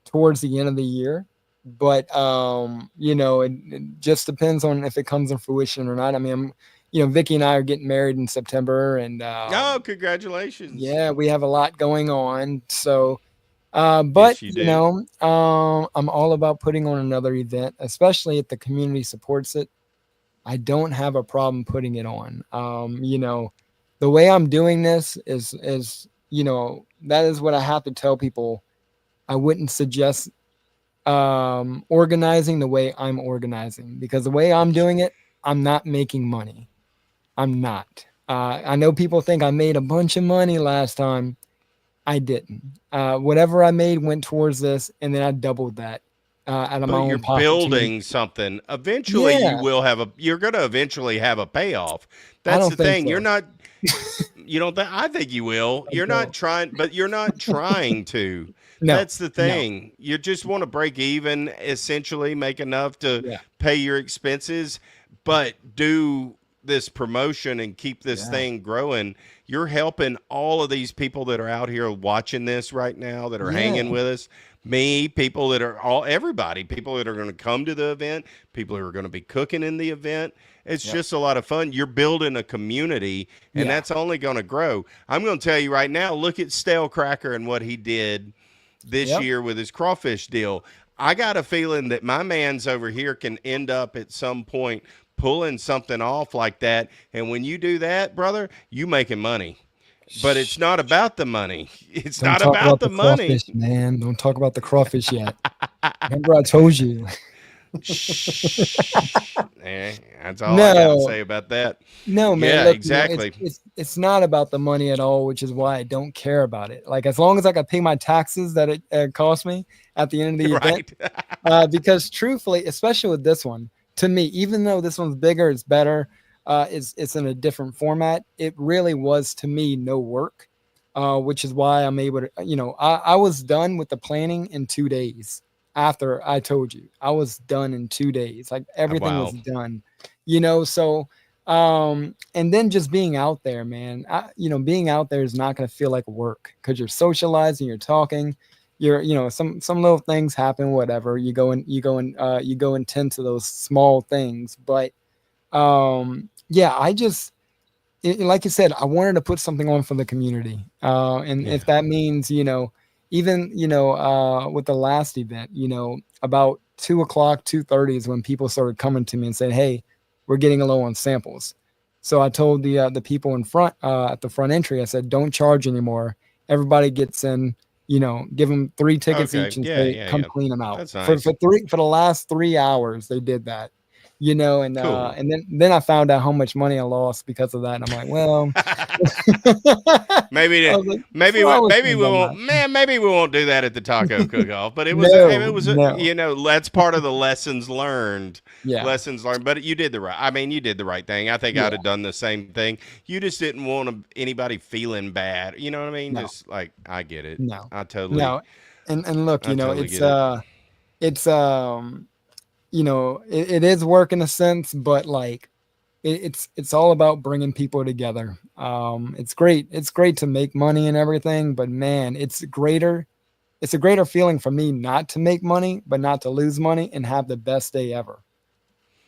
towards the end of the year. But, it just depends on if it comes to fruition or not. I mean, Vicky and I are getting married in September. And oh, congratulations. Yeah, we have a lot going on. So, but, yes, I'm all about putting on another event, especially if the community supports it. I don't have a problem putting it on. The way I'm doing this is that is what I have to tell people. I wouldn't suggest organizing the way I'm organizing because the way I'm doing it, I'm not making money. I'm not. I know people think I made a bunch of money last time. I didn't. Whatever I made went towards this, and then I doubled that. Out of my own pocket. You're building something. Eventually, you're going to eventually have a payoff. That's the thing. So. You're not. You don't think? I think you will. You're not trying, but you're not trying to. No, that's the thing. No. You just want to break even, essentially, make enough to pay your expenses, but do this promotion and keep this thing growing. You're helping all of these people that are out here watching this right now that are hanging with us. Me, people that are everybody, people that are going to come to the event, people who are going to be cooking in the event. It's just a lot of fun. You're building a community, and that's only going to grow. I'm going to tell you right now, look at Stale Cracker and what he did this year with his crawfish deal. I got a feeling that my man's over here can end up at some point pulling something off like that. And when you do that, brother, you making money. But it's not about the money. It's not about the money. Crawfish, man. Don't talk about the crawfish yet. Remember I told you. That's all I got to say about that. No, man. Yeah, look, exactly. It's not about the money at all, which is why I don't care about it. Like, as long as I can pay my taxes that it cost me at the end of the event. Because truthfully, especially with this one, to me, even though this one's bigger, it's better. It's in a different format. It really was to me no work, which is why I'm able to. I was done with the planning in 2 days after I told you. I was done in 2 days. Like everything was done. So and then just being out there, man. Being out there is not going to feel like work because you're socializing, you're talking. some little things happen, whatever. You go and tend to those small things. But yeah, like you said, I wanted to put something on for the community. And Yeah. if that means, even, with the last event, about 2 o'clock, 2:30 is when people started coming to me and saying, "Hey, we're getting low on samples." So I told the people in front, at the front entry, I said, "Don't charge anymore. Everybody gets in, give them 3 tickets Okay. each and Yeah. say, Yeah. come Yeah. clean them out." That's For, nice. for three, for the last 3 hours, they did that, and Cool. then I found out how much money I lost because of that. And I'm like, well, I maybe, was like, maybe, well, I was maybe thinking we about won't, that. man. Maybe we won't do that at the taco cook-off. But it No, was, no. that's part of the lessons learned. Yeah, Lessons learned. But you did the right. I mean, you did the right thing. I think I'd yeah, have done the same thing. You just didn't want anybody feeling bad. You know what I mean? no, Just like I get it. no, I totally, no. And look, I totally it's get it. it's it is work in a sense, but like it's all about bringing people together. It's great to make money and everything, but man, it's a greater feeling for me not to make money, but not to lose money and have the best day ever.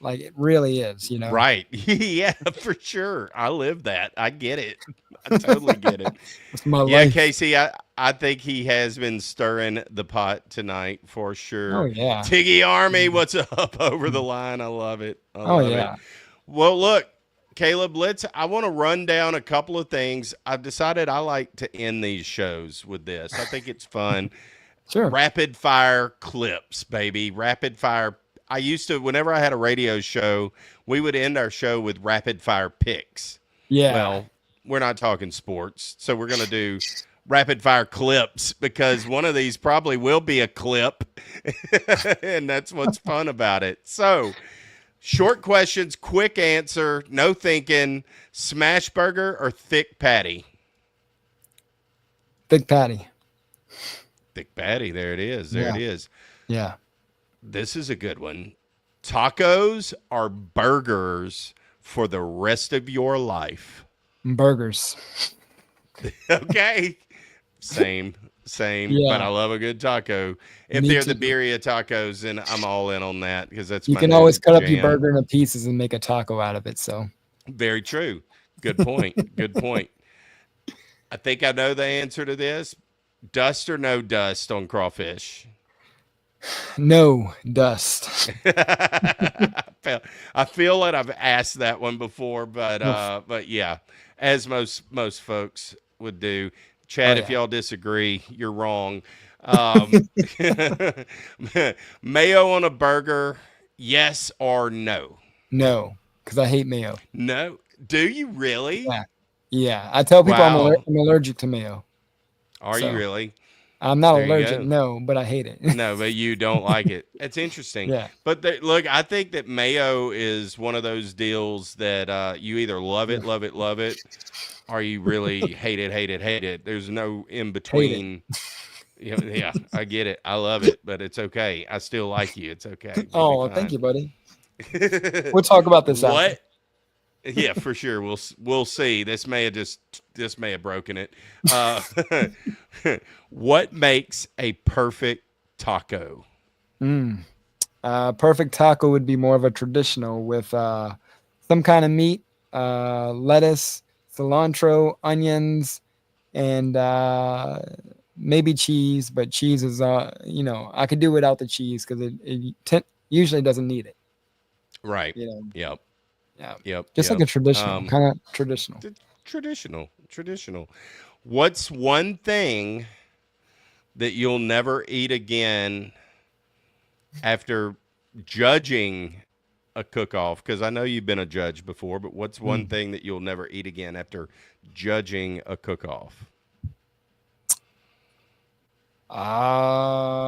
Like it really is. Right. Yeah, for sure. I live that. I get it. I totally get it. It's my Yeah, life. Casey, I think he has been stirring the pot tonight for Oh sure. yeah. Tiggy Army, Mhm. what's up over the line? I love it. I Oh love it. yeah. Well, look, Caleb, I want to run down a couple of things. I've decided I like to end these shows with this. I think it's fun. Sure. Rapid fire clips, baby. Rapid fire. I used to, whenever I had a radio show, we would end our show with rapid fire picks. Yeah. Well, we're not talking sports, so we're going to do rapid fire clips because one of these probably will be a clip, and that's what's fun about it. So, short questions, quick answer, no thinking. Smash burger or thick patty? Big Patty. Thick patty. There it is. There it Yeah. is. Yeah. This is a good one. Tacos or burgers for the rest of your life? Burgers. Okay. Same, same. But I Yeah. love a good taco. If Me they're the too. birria tacos, then I'm all in on that because that's You my can always new cut up your jam. burger into pieces and make a taco out of it. So Very true. Good point. Good point. I think I know the answer to this. Dust or no dust on crawfish? no dust. I feel that I've asked that one before, Oof. but yeah, as most folks would do. Oh Chad, if yeah. y'all disagree, you're wrong. Mayo on a burger, yes or no? No, because I hate mayo. No. Do you really? Yeah. Yeah. I tell people Wow. I'm allergic to mayo. Are you So really? I'm not There you allergic, go. no, but I hate it. No, but you don't like it. It's interesting. Yeah. But look, I think that mayo is one of those deals that you either love it, Ugh, love it, love it, or you really hate it, hate it, hate it. There's no in hate it. between. Yeah, I get it. I love it, but it's okay. I still like you. It's okay. We'll be Oh, thank fine. you, buddy. We'll talk about this after. What? Yeah, for sure. We'll see. This may have broken it. Uh, what makes a perfect taco? Mm. Perfect taco would be more of a traditional with some kind of meat, lettuce, cilantro, onions, and maybe cheese. But cheese is, I could do without the cheese because it usually doesn't need it. Right. You know, Yep. yeah, Yep. just like Yep. a traditional, Um, kind of traditional. traditional. Traditional. What's one thing that you'll never eat again after judging a cook-off? Because I know you've been a judge before, but what's one Mm. thing that you'll never eat again after judging a cook-off?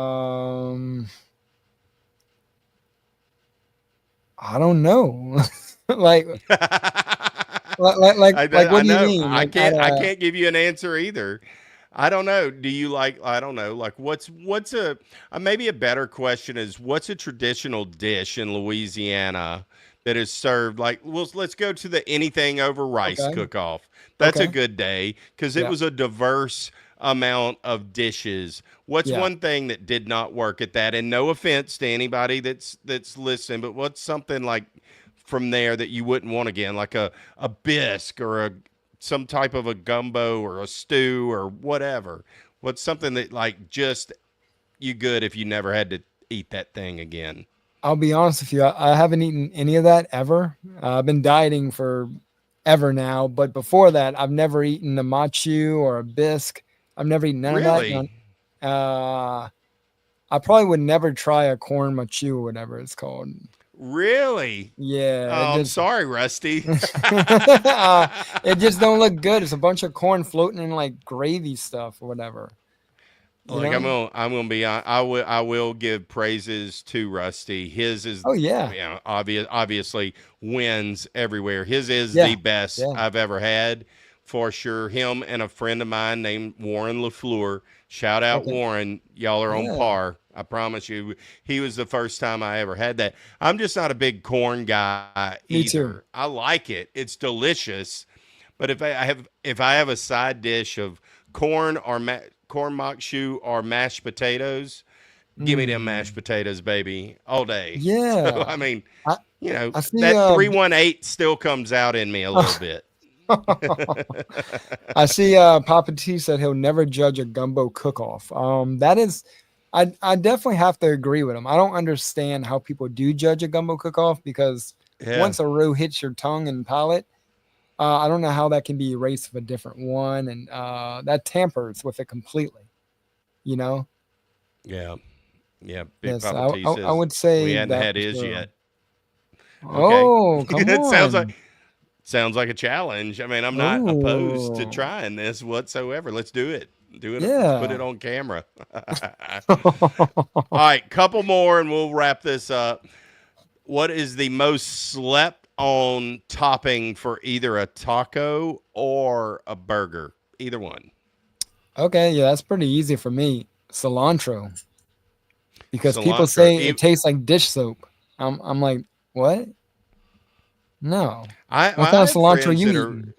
Um, I don't know. like, what I do you know. mean? Like, at I a can't give you an answer either. I don't know. Do you like? I don't know. Like, what's a maybe a better question is what's a traditional dish in Louisiana that is served? Like, well, let's go to the anything over rice okay, cook off. That's a okay, good day because it yeah, was a diverse amount of dishes. What's Yeah. one thing that did not work at that? And no offense to anybody that's listening, but what's something like from there that you wouldn't want again, like a bisque or a some type of a gumbo or a stew or whatever? What's something that like just you good if you never had to eat that thing again? I'll be honest with you. I haven't eaten any of that ever. I've been dieting for ever now, but before that, I've never eaten a machu or a bisque. I've never eaten none of that. Really? I probably would never try a corn machu or whatever it's called. Really? Yeah, it Oh, I'm just sorry, Rusty. it just don't look good. It's a bunch of corn floating in like gravy stuff or whatever. You Like know? I'm gonna be on. I will give praises to Rusty. His is Oh yeah, obviously wins everywhere. His is yeah, the best yeah. I've ever had for sure. Him and a friend of mine named Warren LaFleur. Shout out Okay, Warren. Y'all are on yeah. par. I promise you. He was the first time I ever had that. I'm just not a big corn guy Me too. either. I like it. It's delicious. But if I have a side dish of corn or corn mock shoe or mashed potatoes, give me them mashed Mm, potatoes, baby, all day. So yeah. I mean, I I see. that 318 still comes out in me a little bit. I see. Papa T said he'll never judge a gumbo cook-off. That is, I definitely have to agree with him. I don't understand how people do judge a gumbo cook-off because Yeah, once a roux hits your tongue and palate, I don't know how that can be erased with a different one, and that tampers with it completely. You know? yeah, yeah. Big Yes, Papa T I says would we say hadn't that had for his sure. yet. Okay, Oh, come it on. sounds like a challenge. I mean, I'm not opposed to Oh, trying this whatsoever. Let's do it. Do it. Let's put it yeah. on camera. All right, couple more and we'll wrap this up. What is the most slept on topping for either a taco or a burger? Either one. Okay, yeah, that's pretty easy for me. Cilantro, because people Cilantro. say it tastes like dish soap. I'm like, what? No. What kind I of have cilantro friends you that are eating?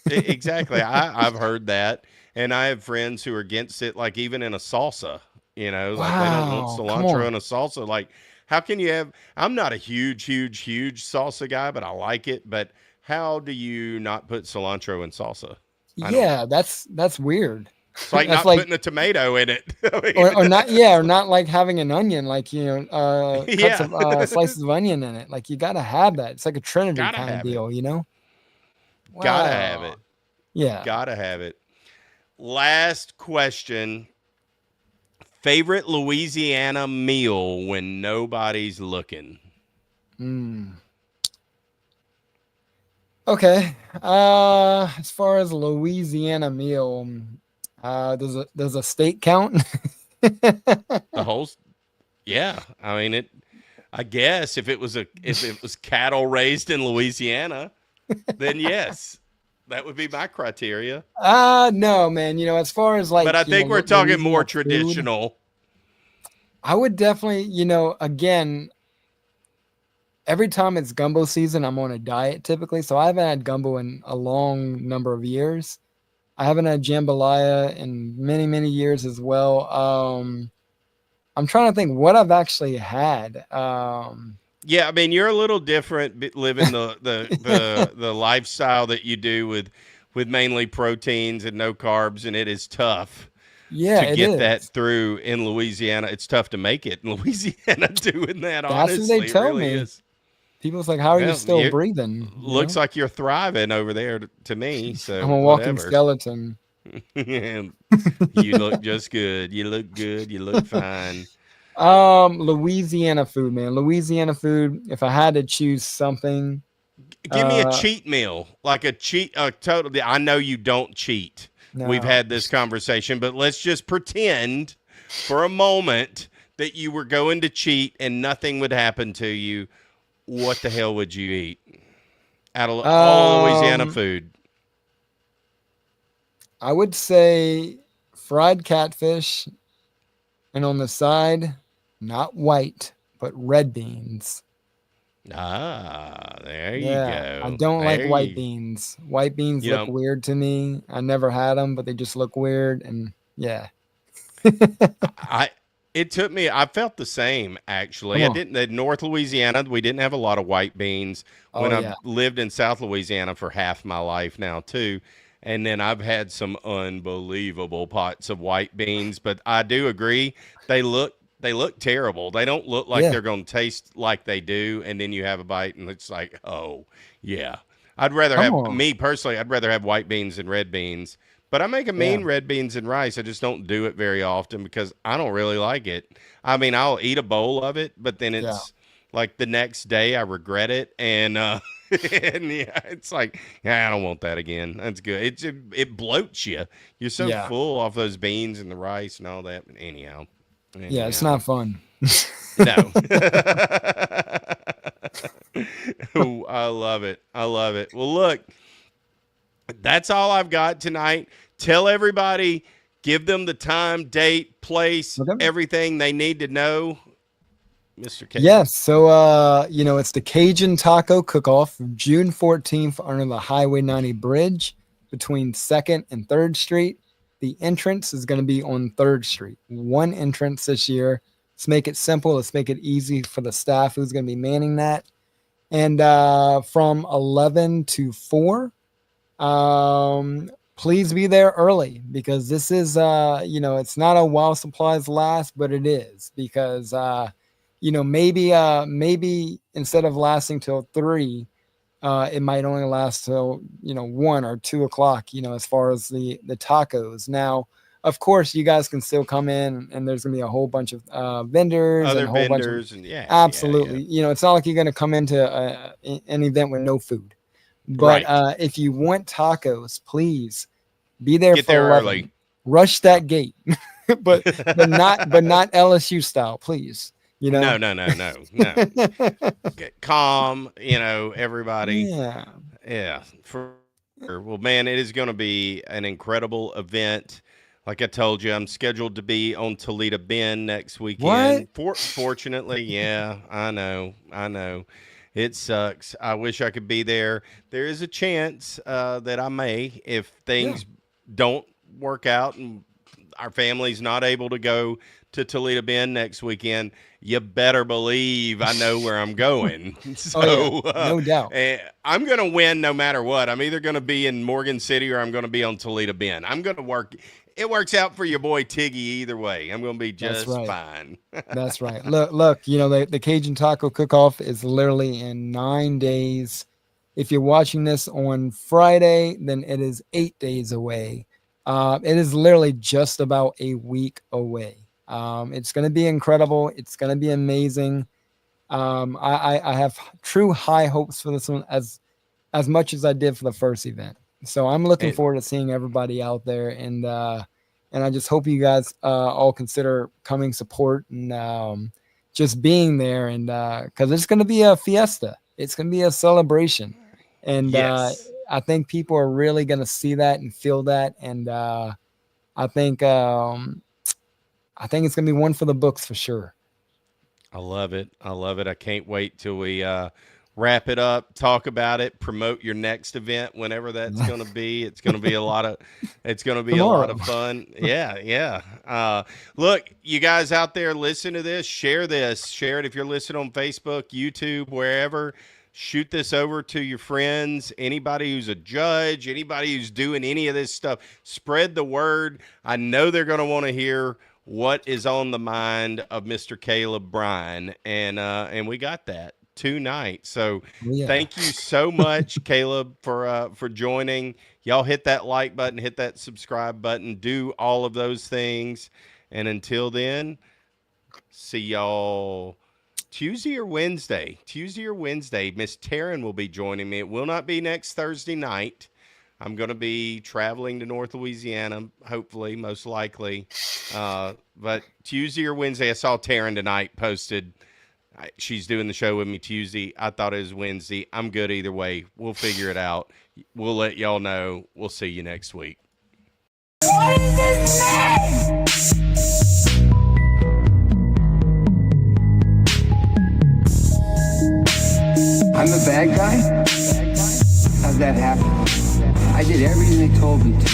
exactly. I've heard that, and I have friends who are against it. Like even in a salsa, like they don't want Wow, come cilantro on. in a salsa. Like how can you have? I'm not a huge salsa guy, but I like it. But how do you not put cilantro in salsa? I don't Yeah, know. that's weird. It's like That's not like putting a tomato in it. I mean, or not, yeah, or not like having an onion, like cuts yeah, of slices of onion in it. Like you gotta have that. It's like a Trinity gotta kind of have it. deal, you know? Gotta have Wow. it. Yeah. Gotta have it. Last question. Favorite Louisiana meal when nobody's looking? Mm. Okay. As far as Louisiana meal, does a state count? The whole, yeah. I mean it. I guess if it was cattle raised in Louisiana, then yes, that would be my criteria. No, man. As far as But I like, think we're talking more Louisiana food, traditional. I would definitely, again, every time it's gumbo season, I'm on a diet typically. So I haven't had gumbo in a long number of years. I haven't had jambalaya in many, many years as well. I'm trying to think what I've actually had. Yeah, I mean you're a little different living the lifestyle that you do with mainly proteins and no carbs, and it is tough Yeah, to it get is. that through in Louisiana. It's tough to make it in Louisiana doing that. That's what they Honestly, it tell really me. is. People's like, "How are you Well, still you breathing?" looks like you're thriving over there to me. I'm So a walking whatever. skeleton. You look just good. You look good. You look fine. Louisiana food, man. Louisiana food. If I had to choose something, Give me a uh, cheat meal, like a cheat. Totally. I know you don't cheat. We've no. had this conversation, but let's just pretend for a moment that you were going to cheat and nothing would happen to you. What the hell would you eat out of all of Louisiana Um, food? I would say fried catfish, and on the side, not white, but red beans. Ah, there you Yeah, I go. don't like There white you. beans. White beans You look know, weird to me. I never had them, but they just look weird. And Yeah. It took me. I felt the same actually. Come I on. didn't. In North Louisiana, we didn't have a lot of white beans. Oh When I've yeah. lived in South Louisiana for half my life now too, and then I've had some unbelievable pots of white beans. But I do agree, they look terrible. They don't look like Yeah. they're going to taste like they do. And then you have a bite, and it's like, oh yeah. I'd rather Come have on. me personally. I'd rather have white beans than red beans. But I make a Yeah. mean red beans and rice. I just don't do it very often because I don't really like it. I mean, I'll eat a bowl of it, but then Yeah. it's like the next day I regret it, and and yeah, it's like, yeah, I don't want that again. That's good. It bloats you. You're so Yeah. full off those beans and the rice and all that. Anyhow, Yeah. It's anyhow, not fun. no. Ooh, I love it. I love it. Well, look, that's all I've got tonight. Tell everybody, give them the time, date, place, Okay. everything they need to know. Mr. K. Yes. So, it's the Cajun Taco Cookoff, June 14th under the Highway 90 bridge between 2nd and 3rd Street. The entrance is going to be on 3rd Street. One entrance this year. Let's make it simple. Let's make it easy for the staff who's going to be manning that. And from 11 to 4, please be there early because this is, it's not a while supplies last, but it is because, maybe instead of lasting till 3, it might only last till 1 or 2 o'clock. As far as the tacos. Now, of course, you guys can still come in, and there's gonna be a whole bunch of vendors Other and a whole vendors, bunch of and yeah, absolutely. yeah. It's not like you're gonna come into an event with no food. But Right. if you want tacos, please be there Get for there 11. early. Rush that gate, but not LSU style, please. No. Get calm, everybody. Yeah. Yeah. For sure. Well, man, it is going to be an incredible event. Like I told you, I'm scheduled to be on Toledo Bend next weekend. Fortunately, yeah, I know. It sucks. I wish I could be there. There is a chance that I may, if things don't work out and our family's not able to go to Toledo Bend next weekend. You better believe I know where I'm going. So, no doubt. I'm going to win no matter what. I'm either going to be in Morgan City or I'm going to be on Toledo Bend. I'm going to work. It works out for your boy Tiggy either way. I'm going to be just fine. That's right. Look, the Cajun Taco Cook-Off is literally in 9 days. If you're watching this on Friday, then it is 8 days away. It is literally just about a week away. It's going to be incredible. It's going to be amazing. I have true high hopes for this one as much as I did for the first event. So I'm looking forward to seeing everybody out there, and I just hope you guys all consider coming support and just being there, and because it's going to be a fiesta. It's going to be a celebration, and yes. I think people are really going to see that and feel that, and I think it's going to be one for the books for sure. I love it. I can't wait till we wrap it up, talk about it, promote your next event whenever that's going to be. It's going to be a lot of fun. Yeah. Look, you guys out there, listen to this, share it if you're listening on Facebook, YouTube, wherever. Shoot this over to your friends, anybody who's a judge, anybody who's doing any of this stuff. Spread the word. I know they're going to want to hear what is on the mind of Mr. Caleb Bryan, and we got that tonight. So Thank you so much, Caleb, for joining. Y'all hit that like button, hit that subscribe button, do all of those things. And until then, see y'all Tuesday or Wednesday. Miss Taryn will be joining me. It will not be next Thursday night. I'm going to be traveling to North Louisiana, hopefully, most likely. But Tuesday or Wednesday, I saw Taryn tonight posted. She's doing the show with me Tuesday. I thought it was Wednesday. I'm good either way. We'll figure it out. We'll let y'all know. We'll see you next week. What is his name? I'm the bad guy? How'd that happen? I did everything they told me to.